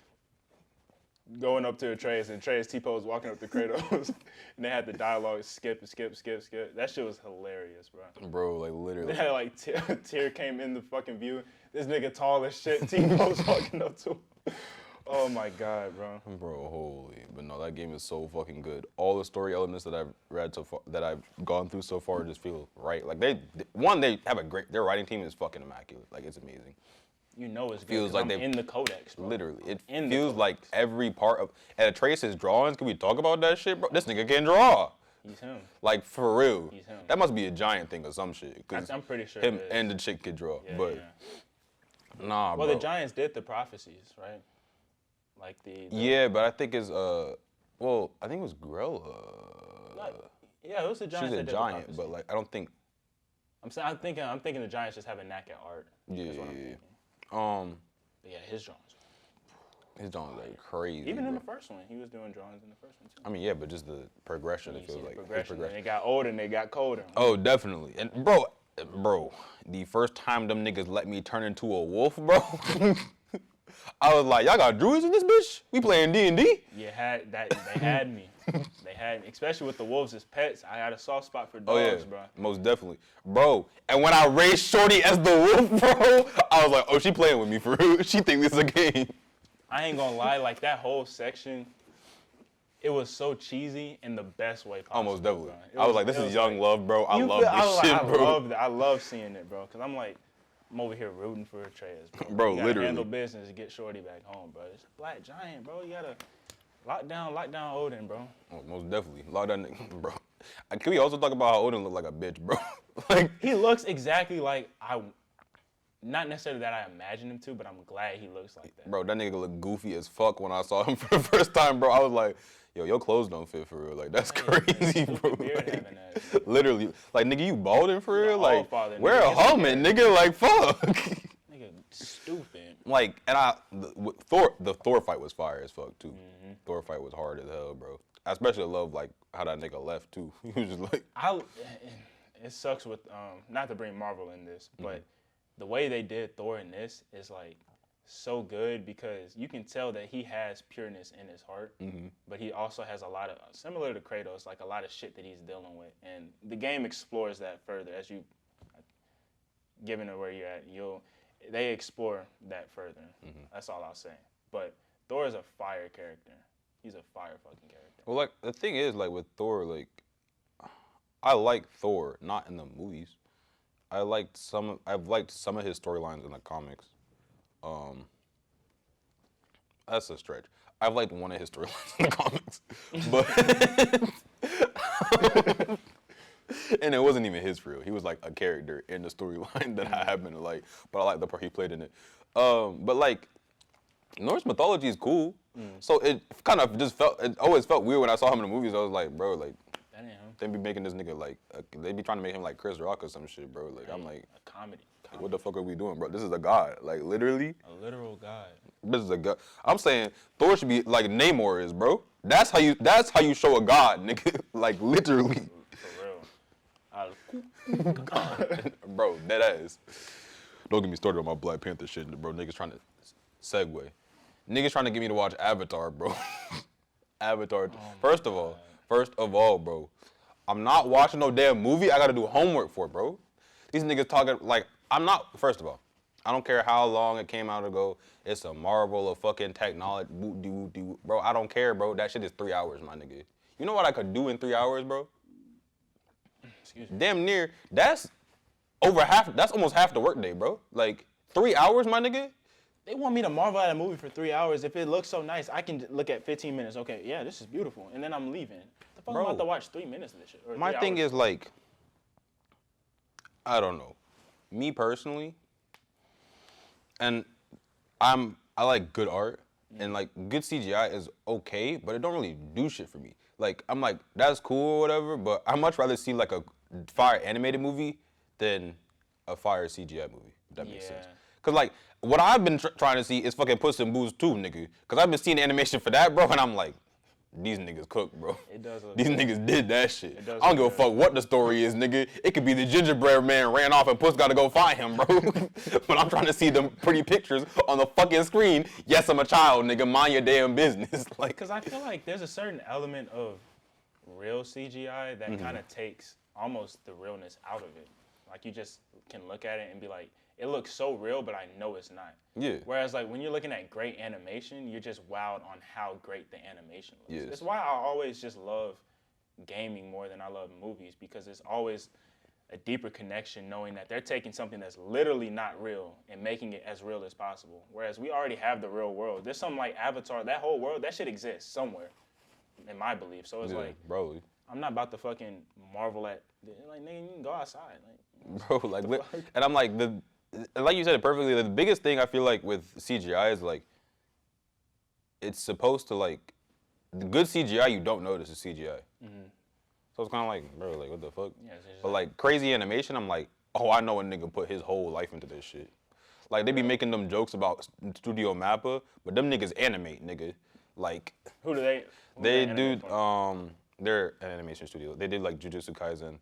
going up to Atreus, and Atreus T-pose walking up to Kratos. And they had the dialogue skip. That shit was hilarious, bro. Bro, like literally. They had like Tyr came in the fucking view. This nigga tall as shit. T-pose walking up to him. Oh my god, bro. Bro, holy. But no, that game is so fucking good. All the story elements that I've read so far, that I've gone through so far, just feel right. Like they have their writing team is fucking immaculate. Like it's amazing. You know it's good. Feels like I'm in the codex, bro. Literally, it feels like every part of Atreus' drawings. Can we talk about that shit, bro? This nigga can draw. He's him. Like for real. He's him. That must be a giant thing or some shit. I'm pretty sure. Him and the chick could draw, but nah, bro. Well, the Giants did the prophecies, right? Like the yeah, but I think it's well, I think it was Grella. Yeah, it was the Giants. She's a giant, but like I don't think. I'm thinking the Giants just have a knack at art. Yeah. But yeah, his drawings. His drawings are crazy. Even in the first one, he was doing drawings in the first one too. I mean, yeah, but just the progression. It feels like progression. And they got older and they got colder. Oh, definitely. And bro, the first time them niggas let me turn into a wolf, bro. I was like, y'all got druids in this bitch? We playing D&D? Yeah, they had me. They had me, especially with the wolves as pets. I had a soft spot for dogs, bro. Most definitely. Bro, and when I raised Shorty as the wolf, bro, I was like, oh, she playing with me for real. She think this is a game. I ain't gonna lie, like that whole section, it was so cheesy in the best way possible. Almost definitely. I was like, this is young love, bro. I love this shit, bro. I love seeing it, bro, because I'm like, I'm over here rooting for Atreus, bro. Bro, you gotta literally. handle business to get Shorty back home, bro. It's a black giant, bro. You gotta Lock down Odin, bro. Oh, most definitely. Lock that nigga, bro. Can we also talk about how Odin looked like a bitch, bro? Like he looks exactly like not necessarily that I imagined him to, but I'm glad he looks like that. Bro, that nigga looked goofy as fuck when I saw him for the first time, bro. I was like, yo, your clothes don't fit for real. Like, that's crazy, bro. Like, literally. Like, nigga, you balding for real? Like, wear a helmet, nigga. Like, fuck. Nigga, stupid. Like, and the Thor fight was fire as fuck, too. Mm-hmm. Thor fight was hard as hell, bro. I especially love, like, how that nigga left, too. He was just like... It sucks with, not to bring Marvel in this, but the way they did Thor in this is, like, so good because you can tell that he has pureness in his heart, but he also has a lot of, similar to Kratos, like, a lot of shit that he's dealing with. And the game explores that further as you, given it where you're at, they explore that further. That's all I'll say. But Thor is a fire character. He's a fire fucking character. Well, like, the thing is, like, with Thor, like, I like Thor, not in the movies. I've liked some of his storylines in the comics. That's a stretch. I've liked one of his storylines in the comics, but and it wasn't even his for real. He was like a character in the storyline that I happen to like, but I like the part he played in it. But like Norse mythology is cool, so it kind of just it always felt weird when I saw him in the movies. I was like, bro, like. They be making this nigga like, they be trying to make him like Chris Rock or some shit, bro. Like, I'm like, a comedy. Like, what the fuck are we doing, bro? This is a god. Like, literally. A literal god. This is a god. I'm saying Thor should be like Namor is, bro. That's how you show a god, nigga. Like, literally. For real. Bro, dead ass. Don't get me started on my Black Panther shit, bro. Niggas trying to segue. Niggas trying to get me to watch Avatar, bro. Avatar. First of all, bro. I'm not watching no damn movie. I gotta do homework for it, bro. These niggas talking like first of all, I don't care how long it came out ago. It's a marvel of fucking technology. Bro, I don't care, bro. That shit is 3 hours, my nigga. You know what I could do in 3 hours, bro? Excuse me. Damn near. That's almost half the workday, bro. Like 3 hours, my nigga. They want me to marvel at a movie for 3 hours. If it looks so nice, I can look at 15 minutes. Okay, yeah, this is beautiful. And then I'm leaving. The fuck am I about to watch 3 minutes of this shit? My thing is like, I don't know. Me personally, and I like good art, and like good CGI is okay, but it don't really do shit for me. Like, I'm like, that's cool or whatever, but I'd much rather see like a fire animated movie than a fire CGI movie, if that makes sense. Cause like, what I've been trying to see is fucking Puss in Boots 2, nigga. Cause I've been seeing animation for that, bro, and I'm like, these niggas cook, bro. It does look These good. niggas did that shit. I don't give a fuck what the story is, nigga. It could be the gingerbread man ran off and Puss gotta go find him, bro. But I'm trying to see them pretty pictures on the fucking screen. Yes, I'm a child, nigga. Mind your damn business. Like, cause I feel like there's a certain element of real CGI that kind of takes almost the realness out of it. Like, you just can look at it and be like, it looks so real, but I know it's not. Yeah. Whereas, like, when you're looking at great animation, you're just wowed on how great the animation looks. Yes. That's why I always just love gaming more than I love movies, because it's always a deeper connection knowing that they're taking something that's literally not real and making it as real as possible. Whereas we already have the real world. There's something like Avatar, that whole world, that shit exists somewhere, in my belief. So it's like, bro. I'm not about to fucking marvel at, like, nigga, you can go outside. Like, bro, like, and I'm like, like you said it perfectly, the biggest thing I feel like with CGI is like, it's supposed to like, the good CGI you don't notice is CGI. So it's kind of like, bro, like what the fuck? Yeah, but like crazy animation, I'm like, oh, I know a nigga put his whole life into this shit. Like they be making them jokes about Studio Mappa, but them niggas animate, nigga. Like who do they? They do. They're an animation studio. They did like Jujutsu Kaisen.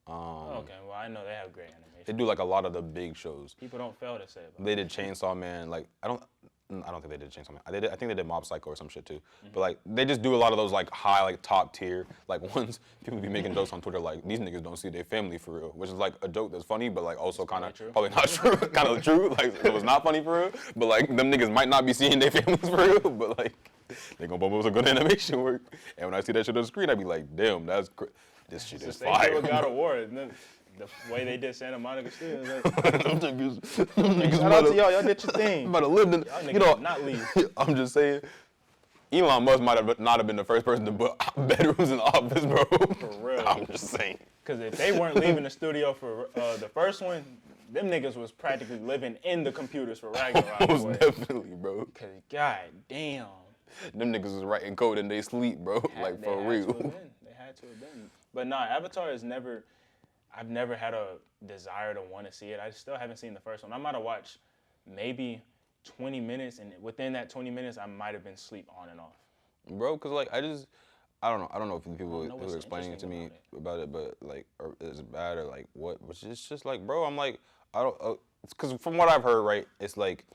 Okay, well I know they have great animation. They do like a lot of the big shows. People don't fail to say about They did Chainsaw Man. Like I don't think they did Chainsaw Man. I think they did Mob Psycho or some shit too. But like they just do a lot of those like high, like top tier, like ones. People be making jokes on Twitter like these niggas don't see their family for real, which is like a joke that's funny, but like also kind of probably not true, kind of true. Like it was not funny for real, but like them niggas might not be seeing their families for real, but like they gonna bump up some good animation work. And when I see that shit on the screen, I be like, damn, that's this shit is fire. They God of War. The way they did Santa Monica Studios. Like, niggas shout out to y'all. Y'all did your thing. About to live in, y'all niggas not leave. I'm just saying. Elon Musk might not have been the first person to put bedrooms in the office, bro. For real. I'm just saying. Because if they weren't leaving the studio for the first one, them niggas was practically living in the computers for Ragnarok. Most definitely, bro. Because, god damn. Them niggas was writing code in they sleep, bro. Like, for real. They had to have been. But nah, Avatar is never... I've never had a desire to want to see it. I still haven't seen the first one. I might have watched maybe 20 minutes, and within that 20 minutes, I might have been asleep on and off. Bro, because, like, I don't know if people who were explaining it to me about it, but, like, or is it bad or, like, what? Which is just, like, bro, I'm like, I don't, because from what I've heard, right, it's like,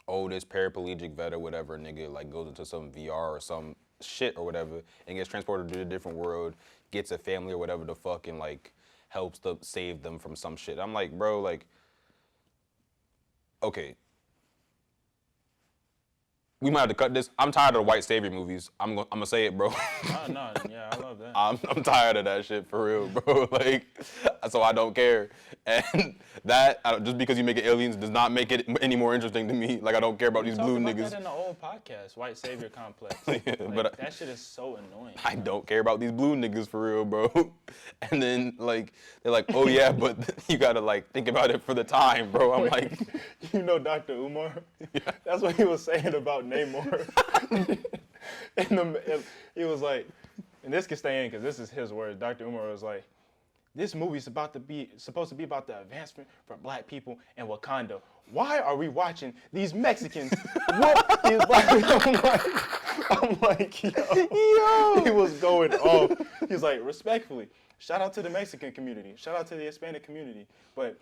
oh, this paraplegic vet or whatever, nigga, like, goes into some VR or some shit or whatever, and gets transported to a different world, gets a family or whatever the fuck, and, like, helps to save them from some shit. I'm like, bro, like, okay. We might have to cut this. I'm tired of the white savior movies. I'm gonna say it, bro. No, yeah, I love that. I'm tired of that shit for real, bro. Like, so I don't care. And that just because you make it aliens does not make it any more interesting to me. Like, I don't care about these blue niggas. That in the old podcast, white savior complex. Yeah, like, but that shit is so annoying. I don't care about these blue niggas for real, bro. And then like they're like, oh yeah, but you gotta like think about it for the time, bro. I'm like, you know, Dr. Umar. Yeah. That's what he was saying about Namor. He was like, and this can stay in because this is his word. Dr. Umar was like, this movie's supposed to be about the advancement for black people in Wakanda. Why are we watching these Mexicans whoop these black people? I'm like, yo. He was going off. He's like, respectfully, shout out to the Mexican community. Shout out to the Hispanic community. But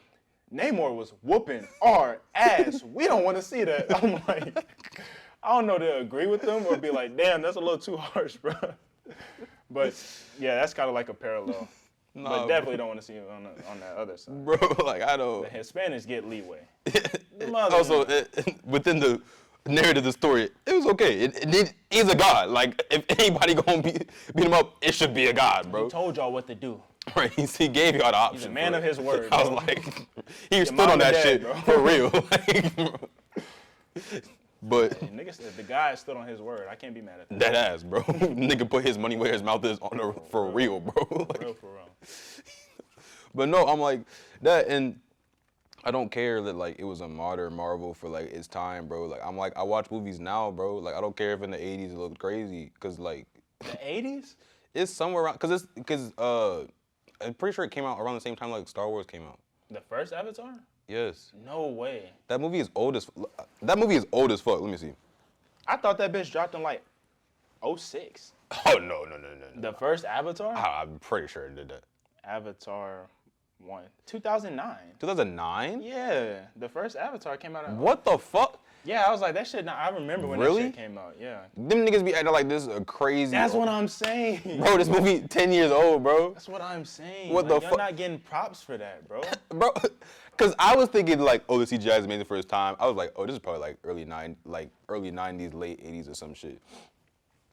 Namor was whooping our ass. We don't want to see that. I'm like, I don't know to agree with them or be like, damn, that's a little too harsh, bro. But yeah, that's kind of like a parallel. No, but definitely don't want to see it on that other side. Bro, like, I don't. The Hispanics get leeway. Also, within the narrative of the story, it was okay. He's a god. Like, if anybody gonna beat him up, it should be a god, bro. He told y'all what to do. Right, he gave y'all the option. He's a man of his word, bro. I was like, he stood on that shit, bro. For real. Like, but hey, nigga, the guy stood on his word. I can't be mad at that. That ass, bro. Nigga put his money where his mouth is for real, bro. Like, for real. But no, I'm like that, and I don't care that like it was a modern Marvel for like its time, bro. Like I'm like I watch movies now, bro. Like I don't care if in the '80s it looked crazy, cause like the '80s, it's somewhere around, cause I'm pretty sure it came out around the same time like Star Wars came out. The first Avatar? Yes. No way. That movie is old as fuck. Let me see. I thought that bitch dropped in like 2006. Oh no. The first Avatar? I'm pretty sure it did that. Avatar 1. 2009. 2009? Yeah. The first Avatar came out in... What the fuck? Yeah, I was like, that shit, I remember when that shit came out, yeah. Them niggas be acting like this is a crazy... That's what I'm saying. Bro, this movie 10 years old, bro. That's what I'm saying. What the fuck? You're not getting props for that, bro. Bro, because I was thinking like, oh, the CGI is amazing for its time. I was like, oh, this is probably like early 90s, late 80s or some shit.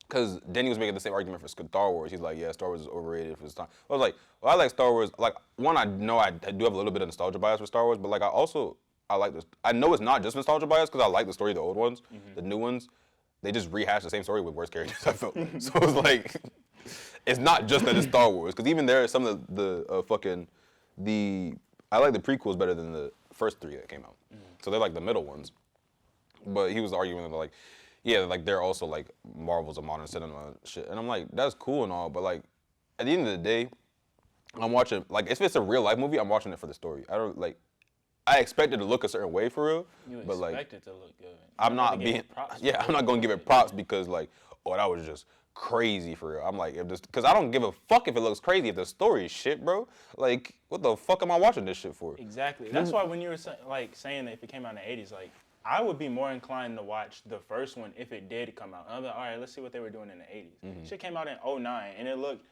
Because Denny was making the same argument for Star Wars. He's like, yeah, Star Wars is overrated for its time. I was like, well, I like Star Wars. Like, one, I know I do have a little bit of nostalgia bias for Star Wars, but like I like this. I know it's not just nostalgia bias because I like the story of the old ones. Mm-hmm. The new ones, they just rehash the same story with worse characters, I felt. So it's like, it's not just that it's Star Wars. Because even there, some of I like the prequels better than the first three that came out. Mm-hmm. So they're like the middle ones. But he was arguing that like, yeah, like they're also like marvels of modern cinema shit. And I'm like, that's cool and all, but like, at the end of the day, I'm watching, like, if it's a real life movie, I'm watching it for the story. I expect it to look a certain way for real, but like, expect it to look good. I'm not gonna give it props because like, oh, that was just crazy for real. I'm like, because I don't give a fuck if it looks crazy if the story is shit, bro. Like, what the fuck am I watching this shit for? Exactly. That's why when you were saying that if it came out in the 80s, like, I would be more inclined to watch the first one if it did come out. I'm like, all right, let's see what they were doing in the 80s. Mm-hmm. Shit came out in 2009, and it looked,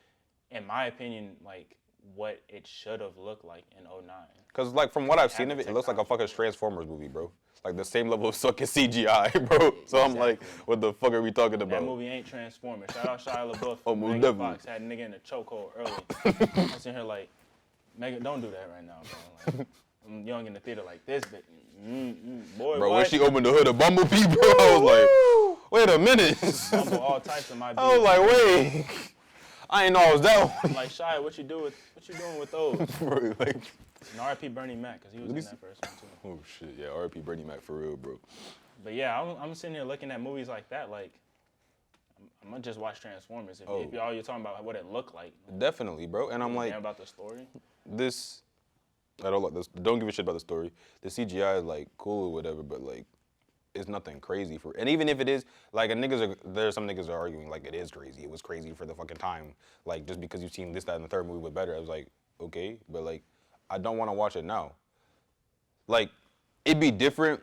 in my opinion, like what it should have looked like in 2009. Because, like, from what I've seen of it, it looks like a fucking Transformers movie, bro. Like, the same level of sucking CGI, bro. So I'm like, what the fuck are we talking about? That movie ain't Transformers. Shout out Shia LaBeouf. Oh, most definitely. Fox had a nigga in a chokehold early. I was in here like, Megan, don't do that right now, bro. Like, I'm young in the theater like this, but boy, bro, when she opened the hood of Bumblebee, bro, I was like, wait wait a minute. Mumble all types of my beats. I was like, wait. I ain't know I was that one. I'm like, Shy, what you doing with those? Bro, like, and R.I.P. Bernie Mac, because he was in that first one, too. Oh, shit. Yeah, R.I.P. Bernie Mac for real, bro. But yeah, I'm sitting here looking at movies like that, like, I'm going to just watch Transformers. If all you're talking about what it looked like. Definitely, bro. And I'm like... about the story? I don't like this. Don't give a shit about the story. The CGI is, like, cool or whatever, but, like, it's nothing crazy for... And even if it is, like, there's some niggas are arguing, like, it is crazy. It was crazy for the fucking time. Like, just because you've seen this, that, and the third movie was better, I was like, okay. But, like, I don't want to watch it now. Like, it'd be different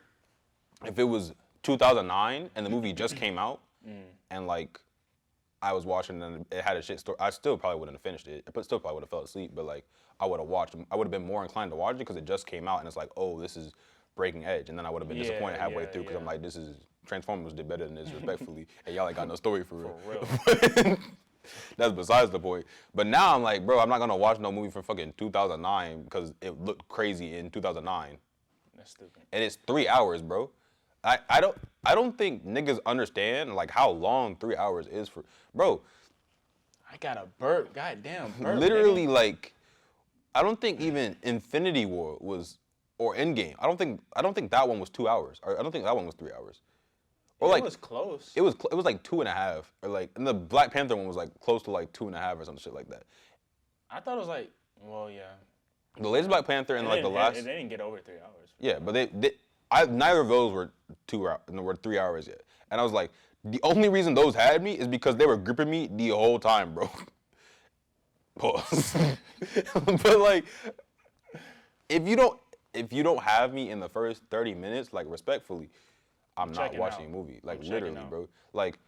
if it was 2009 and the movie just came out and, like, I was watching and it had a shit story. I still probably wouldn't have finished it. I still probably would have fell asleep, but, like, I would have watched. I would have been more inclined to watch it because it just came out and it's like, oh, this is breaking edge. And then I would have been disappointed halfway through because I'm like, Transformers did better than this, respectfully. And y'all ain't got no story for real. For real. That's besides the point. But now I'm like, bro, I'm not going to watch no movie from fucking 2009 because it looked crazy in 2009. That's stupid. And it's 3 hours, bro. I don't think niggas understand, like, how long 3 hours is for... Bro. I got a burp. Goddamn burp. Literally, like... I don't think even Infinity War was... Or Endgame. I don't think that one was 2 hours. Or I don't think that one was 3 hours. Or like, it was close. It was like 2.5. Or like... And the Black Panther one was, like, close to, like, 2.5 or some shit like that. I thought it was like... Well, yeah. The latest Black Panther and, like, the last... They didn't get over 3 hours. Yeah, but neither of those were 3 hours yet. And I was like, the only reason those had me is because they were gripping me the whole time, bro. Pause. But like, if you don't have me in the first 30 minutes, like, respectfully, I'm not watching a movie. Like, literally, bro. Like,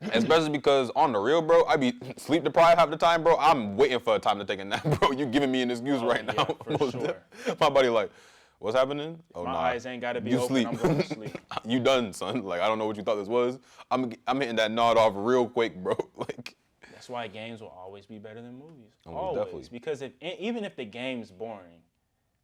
especially because on the real, bro, I be sleep deprived half the time, bro. I'm waiting for a time to take a nap, bro. You giving me an excuse right now. For sure. My body like, what's happening? Oh, my eyes ain't got to be open. I'm going to sleep. You done, son. Like, I don't know what you thought this was. I'm hitting that nod off real quick, bro. Like, that's why games will always be better than movies. Always. Definitely. Because even if the game's boring,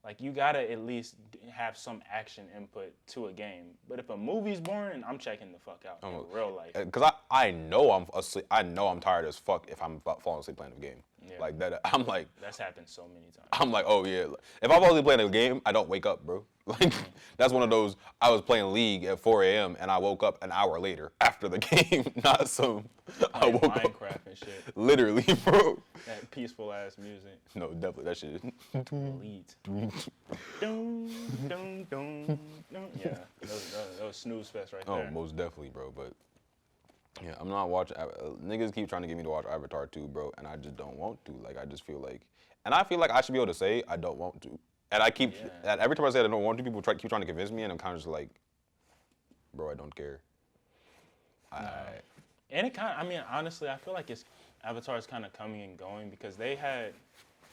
like, you got to at least have some action input to a game. But if a movie's boring, I'm checking the fuck out in real life. Because I know I'm asleep. I know I'm tired as fuck if I'm falling asleep playing the game. Yeah. Like that, I'm like... That's happened so many times. I'm like, oh yeah. If I fall asleep playing a game, I don't wake up, bro. Like, that's one of those, I was playing League at 4 a.m. and I woke up an hour later after the game. Not some... I woke Minecraft up, and shit. Literally, bro. That peaceful ass music. No, definitely, that shit. Elite. Dun, dun, dun, dun. Yeah, that was snooze fest right there. Oh, most definitely, bro. But yeah, I'm not watching. Niggas keep trying to get me to watch Avatar 2, bro, and I just don't want to. Like, I just feel like, and I feel like I should be able to say I don't want to. And I keep, and every time I say I don't want to, people keep trying to convince me, and I'm kind of just like, bro, I don't care. And it kind of, I mean, honestly, I feel like Avatar is kind of coming and going because they had,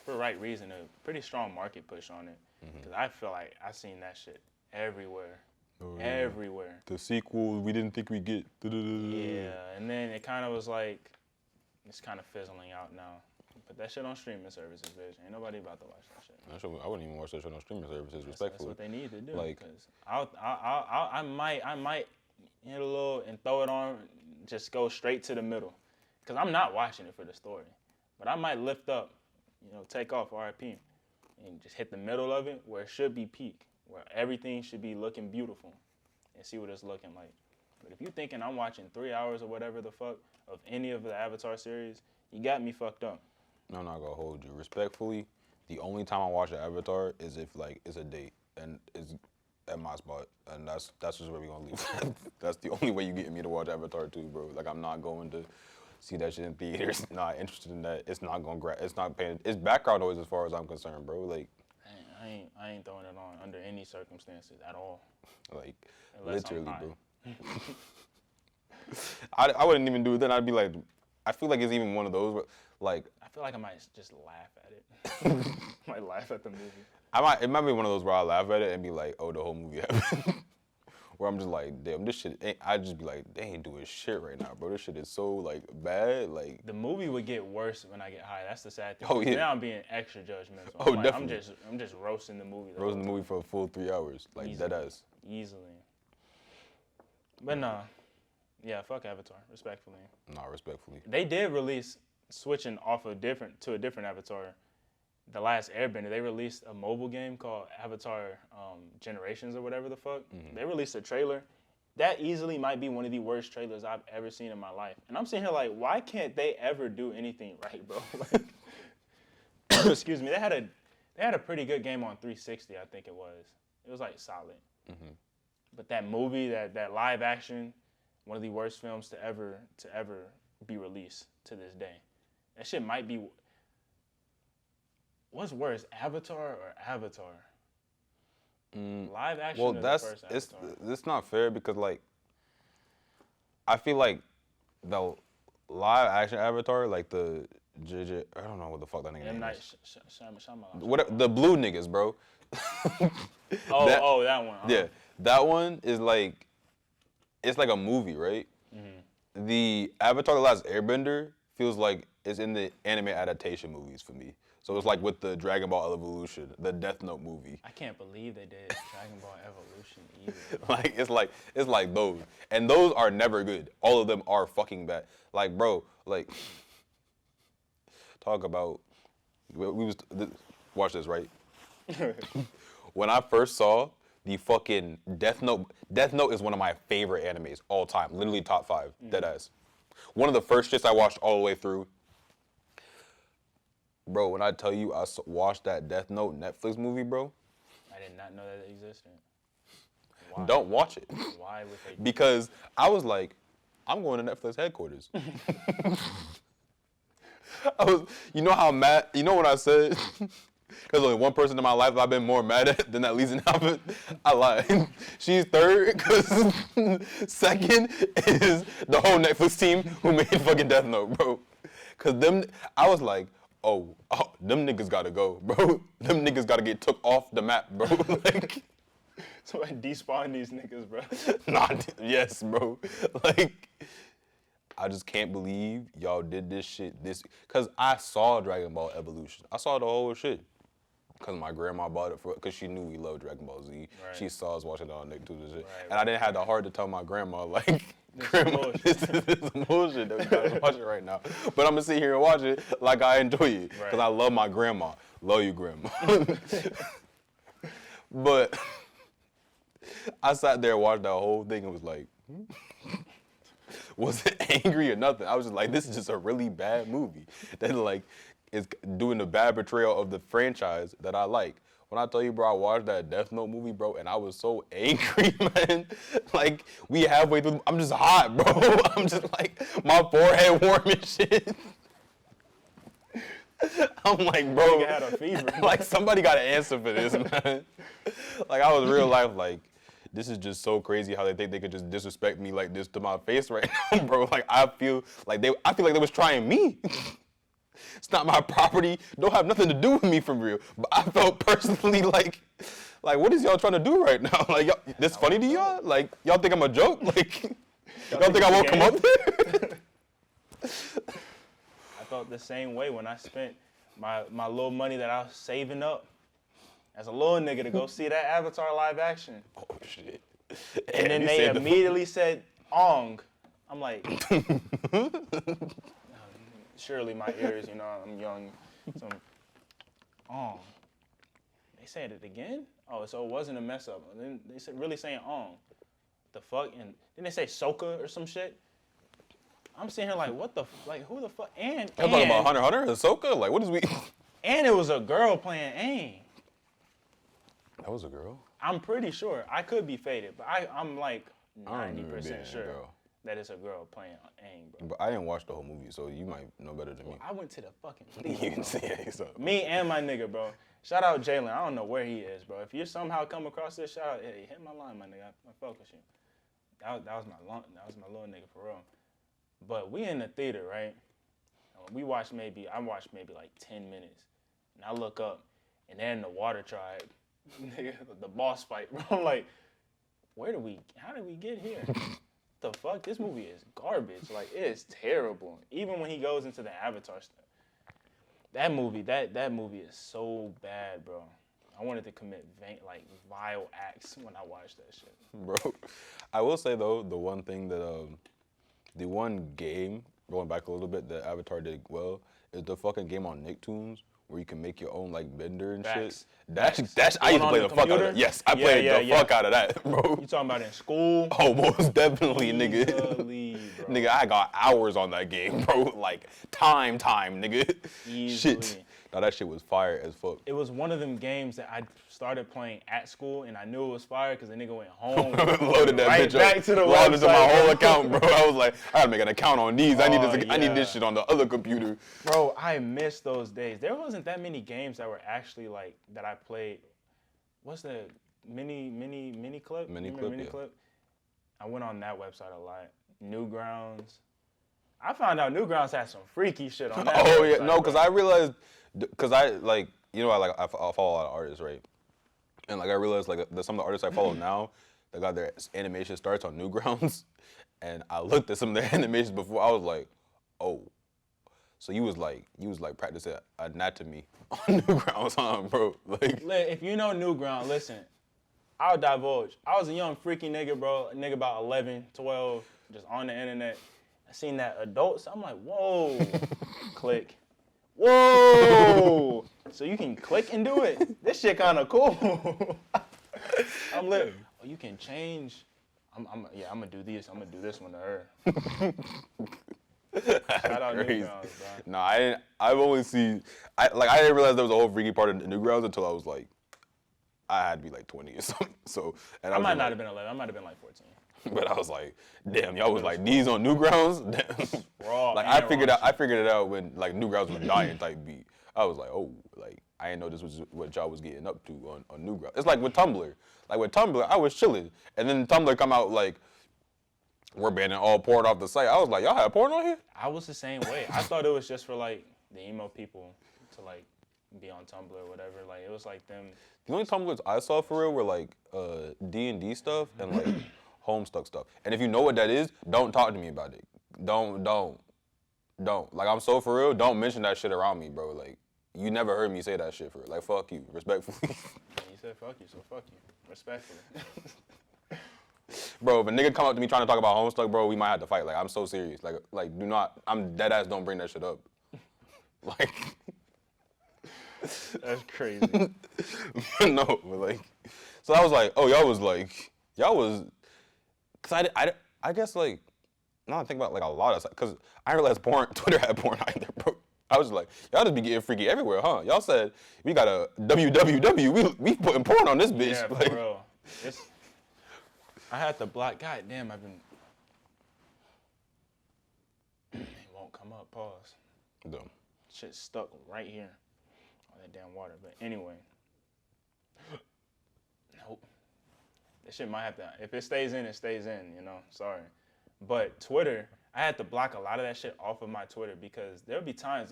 for the right reason, a pretty strong market push on it. Because I feel like I seen that shit everywhere. Oh, yeah. Everywhere. The sequel we didn't think we'd get. Yeah, and then it kind of was like, it's kind of fizzling out now. Put that shit on streaming services, bitch. Ain't nobody about to watch that shit. I wouldn't even watch that shit on streaming services, respectfully. That's what they need to do. Like, because I might hit a little and throw it on, just go straight to the middle. Because I'm not watching it for the story. But I might lift up, take off RIP, and just hit the middle of it where it should be peak, where everything should be looking beautiful, and see what it's looking like. But if you're thinking I'm watching 3 hours or whatever the fuck of any of the Avatar series, you got me fucked up. I'm not gonna hold you. Respectfully, the only time I watch an Avatar is if, like, it's a date and it's at my spot, and that's just where we gonna leave. That's the only way you get me to watch Avatar 2, bro. Like, I'm not going to see that shit in theaters. Not interested in that. It's not gonna it's not paying. It's background noise as far as I'm concerned, bro. Like, I ain't throwing it on under any circumstances at all. Like, literally, bro. I wouldn't even do it then. I'd be like, I feel like it's even one of those, like... I feel like I might just laugh at it. I might laugh at the movie. It might be one of those where I laugh at it and be like, oh, the whole movie happened. Where I'm just like, damn, this shit ain't... I just be like, they ain't doing shit right now, bro. This shit is so, like, bad, like... The movie would get worse when I get high. That's the sad thing. Oh, yeah. Now I'm being extra judgmental. Oh, definitely. I'm just roasting the movie. Roasting the movie for a full 3 hours. Like, deadass. Easily. But nah. Yeah, fuck Avatar, respectfully. Nah, respectfully. They did release, switching off a different Avatar, The Last Airbender. They released a mobile game called Avatar Generations or whatever the fuck. Mm-hmm. They released a trailer. That easily might be one of the worst trailers I've ever seen in my life. And I'm sitting here like, why can't they ever do anything right, bro? Like, excuse me. They had a pretty good game on 360, I think it was. It was like solid. Mm-hmm. But that movie, that live action, one of the worst films to ever be released to this day. That shit might be. What's worse, Avatar or Avatar? Live action. Well, or the first Avatar? it's not fair because like I feel like the live action Avatar, like the I don't know what the fuck that nigga name is. What the blue niggas, bro. that one. Yeah, that one is like it's like a movie, right? Mm-hmm. The Avatar: The Last Airbender feels like it's in the anime adaptation movies for me. So it's like with the Dragon Ball Evolution, the Death Note movie. I can't believe they did Dragon Ball Evolution either. Like it's like those, and those are never good. All of them are fucking bad. Like bro, like talk about watch this right. When I first saw the fucking Death Note is one of my favorite animes all time. Literally top 5, deadass. One of the first shits I watched all the way through. Bro, when I tell you I watched that Death Note Netflix movie, bro. I did not know that it existed. Why? Don't watch it. Why would they? Because I was like, I'm going to Netflix headquarters. You know how mad, you know what I said? There's only one person in my life I've been more mad at than that Lisa Alvin. I lied. She's third, because second is the whole Netflix team who made fucking Death Note, bro. Because I was like, oh, them niggas gotta go, bro. Them niggas gotta get took off the map, bro. Like, so I despawn these niggas, bro. Yes, bro. Like, I just can't believe y'all did this shit. Because I saw Dragon Ball Evolution. I saw the whole shit. Because my grandma bought it because she knew we loved Dragon Ball Z. Right. She saw us watching it on Nicktoons and shit. Right, and I didn't have the heart to tell my grandma, like, Grandma, this is bullshit that we gotta watch it right now. But I'm gonna sit here and watch it like I enjoy it. Because I love my grandma. Love you, grandma. But I sat there and watched that whole thing and was like, wasn't angry or nothing. I was just like, this is just a really bad movie that like is doing the bad portrayal of the franchise that I like. When I tell you, bro, I watched that Death Note movie, bro, and I was so angry, man. Like, we halfway through, I'm just hot, bro. I'm just like, my forehead warm and shit. I'm like, bro, you had a fever. Like, somebody got an answer for this, man. Like, I was real life, like, this is just so crazy how they think they could just disrespect me like this to my face right now, bro. Like, I feel like they was trying me. It's not my property. Don't have nothing to do with me for real. But I felt personally like what is y'all trying to do right now? Like, this funny to y'all? Like, y'all think I'm a joke? Like, y'all think I won't come up there? I felt the same way when I spent my little money that I was saving up as a little nigga to go see that Avatar live action. Oh, shit. And then they immediately said, Ong. I'm like, surely my ears, you know, I'm young. So, Ong. They said it again? Oh, so it wasn't a mess up. And then they said really saying Ong. The fuck? And then they say Sokka or some shit. I'm sitting here like, what the, like, who the fuck? And I'm talking about Hunter x Hunter and Ahsoka? Like, what is we? And it was a girl playing Aang. That was a girl? I'm pretty sure. I could be faded, but I'm like 90% sure that it's a girl playing Aang, bro. But I didn't watch the whole movie, so you might know better than me. I went to the fucking theater. So. Me and my nigga, bro. Shout out Jalen. I don't know where he is, bro. If you somehow come across this, shout out, hey, hit my line, my nigga. I fuck with you. That was my little nigga for real. But we in the theater, right? I watched maybe like 10 minutes. And I look up, and they're in the water tribe. Nigga, the boss fight, bro. I'm like, how did we get here? The fuck? This movie is garbage. Like, it is terrible. Even when he goes into the Avatar stuff. That movie is so bad, bro. I wanted to commit vile acts when I watched that shit. Bro, I will say though, the one thing that The one game, going back a little bit, that Avatar did well is the fucking game on Nicktoons where you can make your own like bender and shit. That's I used to play the fuck out of that. Yes, I played the fuck out of that, bro. You talking about in school? Oh, most definitely, Easily, nigga. bro. Nigga, I got hours on that game, bro. Like time, nigga. Easily. Shit. Now that shit was fire as fuck. It was one of them games that I started playing at school, and I knew it was fire because the nigga went home, loaded that right bitch back up, to the logged into my website, whole account, bro. I was like, I gotta make an account on these. I need this shit on the other computer. Bro, I miss those days. There wasn't that many games that were actually like that I played. What's the mini clip? Mini clip. I went on that website a lot. Newgrounds. I found out Newgrounds had some freaky shit on that. Oh website, yeah, no, because bro. I realized, because I like, you know, I follow a lot of artists, right? And like I realized like some of the artists I follow now, they got their animation starts on Newgrounds, and I looked at some of their animations before. I was like, oh, so you was like practicing anatomy on Newgrounds, huh, bro? Like, If you know Newground, listen, I'll divulge. I was a young freaky nigga, bro. A nigga about 11, 12, just on the internet. I seen that adults. I'm like, whoa, click. Whoa! So you can click and do it. This shit kind of cool. I'm lit. Oh, you can change. I'm gonna do this. I'm gonna do this one to her. Shout out crazy. Newgrounds, bro. Nah, I've only seen. I didn't realize there was a whole freaky part of Newgrounds until I was like, I had to be like 20 or something. So, and I might not like, have been 11. I might have been like 14. But I was like, damn, y'all was like these on Newgrounds. Damn. Raw. Like I figured it out when like Newgrounds was dying type beat. I was like, oh, like I didn't know this was what y'all was getting up to on Newgrounds. It's like with Tumblr. Like with Tumblr, I was chilling, and then Tumblr come out like, we're banning all porn off the site. I was like, y'all have porn on here? I was the same way. I thought it was just for like the emo people to like be on Tumblr or whatever. Like it was like them. The only Tumblrs I saw for real were like D&D stuff and like Homestuck stuff. And if you know what that is, don't talk to me about it. Don't. Like I'm so for real, don't mention that shit around me, bro. Like you never heard me say that shit for real. Like fuck you, respectfully. You said fuck you, so fuck you, respectfully. Bro, if a nigga come up to me trying to talk about Homestuck, bro, we might have to fight. Like I'm so serious. Like do not. I'm dead ass. Don't bring that shit up. Like. That's crazy. No, but like, so I was like, oh, y'all was, cause I guess like, now I think about like a lot of, cause I realized Twitter had porn either, bro. I was like, y'all just be getting freaky everywhere, huh? Y'all said we got a www, we putting porn on this bitch. Yeah, like, for real. I had to block. God damn, it won't come up. Pause. Dumb. Shit stuck right here. That damn water. But anyway. Nope. This shit might have to, if it stays in, it stays in, you know? Sorry. But Twitter, I had to block a lot of that shit off of my Twitter because there'll be times,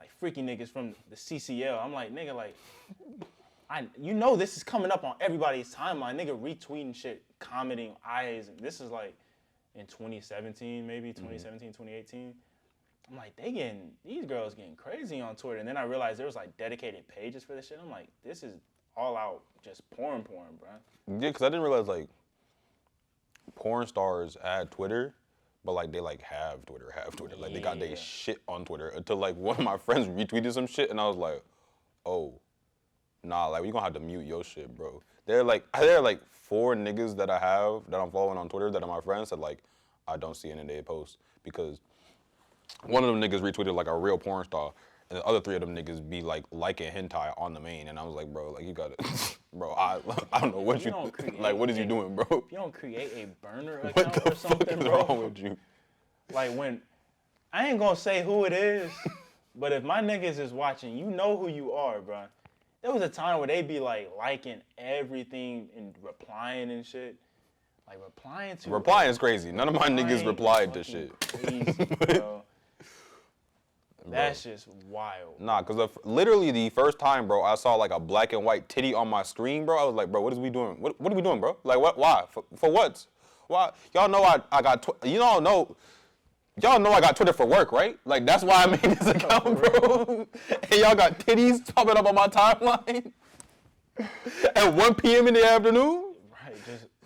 like freaky niggas from the CCL. I'm like, nigga, like, you know this is coming up on everybody's timeline. Nigga retweeting shit, commenting eyes. This is like in 2017, maybe, 2017, 2018. I'm like, these girls getting crazy on Twitter. And then I realized there was like dedicated pages for this shit. I'm like, this is all out just porn, bro. Yeah, because I didn't realize like porn stars had Twitter, but like they like have Twitter. Like they got their shit on Twitter until like one of my friends retweeted some shit and I was like, oh, nah, like we gonna have to mute your shit, bro. There are like 4 niggas that I'm following on Twitter that are my friends that like I don't see any of their posts because one of them niggas retweeted like a real porn star, and the other 3 of them niggas be like liking hentai on the main, and I was like, bro, like you gotta, bro, I don't know what you like. What is you doing, bro? You don't create a burner account or something, bro. What's wrong with you? Like when, I ain't gonna say who it is, but if my niggas is watching, you know who you are, bro. There was a time where they be like liking everything and replying and shit. Like replying is crazy. None of my niggas replied to shit. Crazy, bro. That's just wild. Nah, because literally the first time, bro, I saw like a black and white titty on my screen, bro. I was like, bro, what is we doing? What are we doing, bro? Like, what? Why? For what? Why? Y'all know I got. Y'all know I got Twitter for work, right? Like that's why I made this account, bro. And y'all got titties popping up on my timeline at 1 p.m. in the afternoon. Right,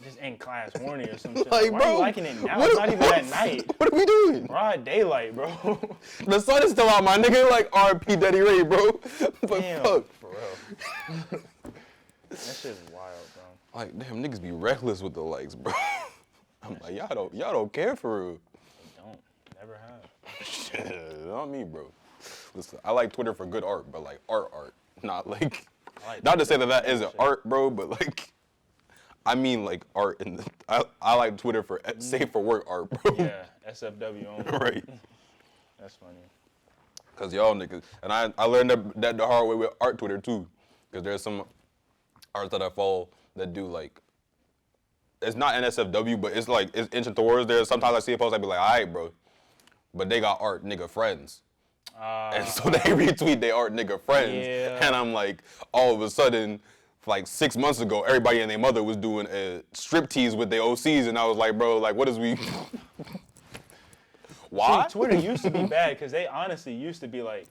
just in class horny or some shit. Like, Why bro, are you liking it now? It's not even at night. What are we doing? Broad daylight, bro. The sun is still out, my nigga. Like R.P. Daddy Ray, bro. But Damn, fuck. for real. That shit's wild, bro. Like, damn, niggas be reckless with the likes, bro. I'm like, y'all don't care for real. They don't. Never have. Shit, not me, bro. Listen, I like Twitter for good art, but like art. Not like, not to say that isn't art, bro, but like, I mean like art in the, I like Twitter for safe for work art, bro. Yeah, SFW only. Right. That's funny. Cause y'all niggas, and I learned that the hard way with art Twitter too. Cause there's some arts that I follow that do like, it's not NSFW, but it's like, it's inching towards there. Sometimes I see a post, I be like, all right, bro. But they got art nigga friends. And so they retweet their art nigga friends. Yeah. And I'm like, all of a sudden, like 6 months ago, everybody and their mother was doing a striptease with their OCs. And I was like, bro, like, what is we... Why? See, Twitter used to be bad because they honestly used to be like,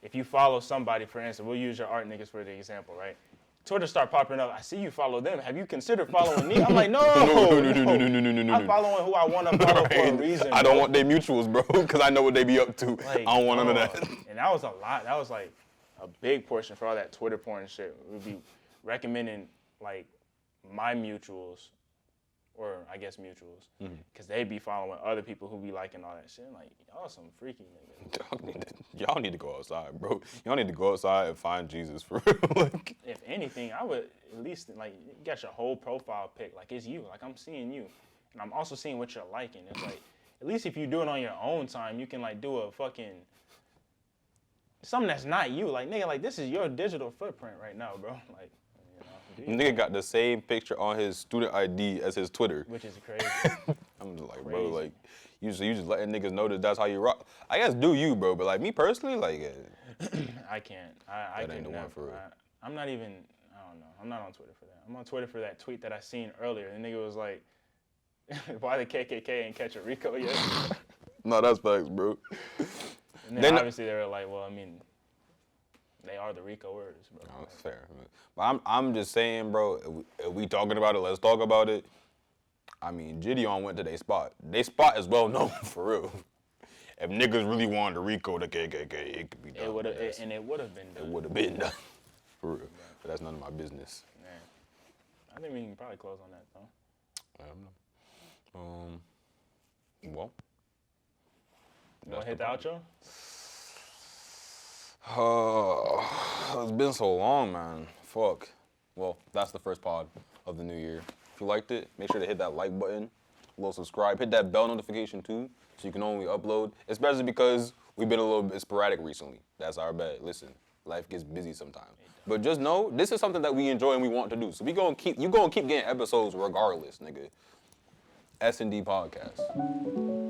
if you follow somebody, for instance, we'll use your art niggas for the example, right? Twitter start popping up. I see you follow them. Have you considered following me? I'm like, no. No. I'm following who I want to follow for a reason. I don't want their mutuals, bro, because I know what they be up to. Like, I don't want none of that. And that was a lot. That was like a big portion for all that Twitter porn and shit. We'd be recommending like my mutuals, or I guess mutuals, because they be following other people who be liking all that shit. Like, y'all some freaky niggas. Y'all need to go outside, bro. Y'all need to go outside and find Jesus for real. Like, if anything, I would at least, like, you got your whole profile pic. Like, it's you. Like, I'm seeing you. And I'm also seeing what you're liking. It's like, at least if you do it on your own time, you can, like, do a fucking, something that's not you. Like, nigga, like, this is your digital footprint right now, bro. Like, you know. Nigga got the same picture on his student ID as his Twitter. Which is crazy. I'm just like, Crazy. bro, like, you just letting niggas know that that's how you rock. I guess do you, bro, but like me personally, like, I can't. I That ain't the one for real. I'm not even, I don't know. I'm not on Twitter for that. I'm on Twitter for that tweet that I seen earlier. The nigga was like, why the KKK ain't catch a Rico yet? No, that's facts, bro. And then obviously they were like, well, I mean, they are the Rico words, bro. No, it's fair. But I'm just saying, bro, if we talking about it, let's talk about it. I mean, Gideon went to their spot. Their spot is well known, for real. If niggas really wanted to Rico the KKK, it could be done. It would have, and it would have been done. It would have been done, for real. But that's none of my business. Man, I think we can probably close on that, though. I don't know. Well. You want to hit the outro? It's been so long, man. Fuck. Well, that's the first pod of the new year. If you liked it, make sure to hit that like button, a little subscribe, hit that bell notification too, so you can only upload, especially because we've been a little bit sporadic recently. That's our bad. Listen, life gets busy sometimes. But just know, this is something that we enjoy and we want to do. So you gonna keep getting episodes regardless, nigga. TheSnDPodcast.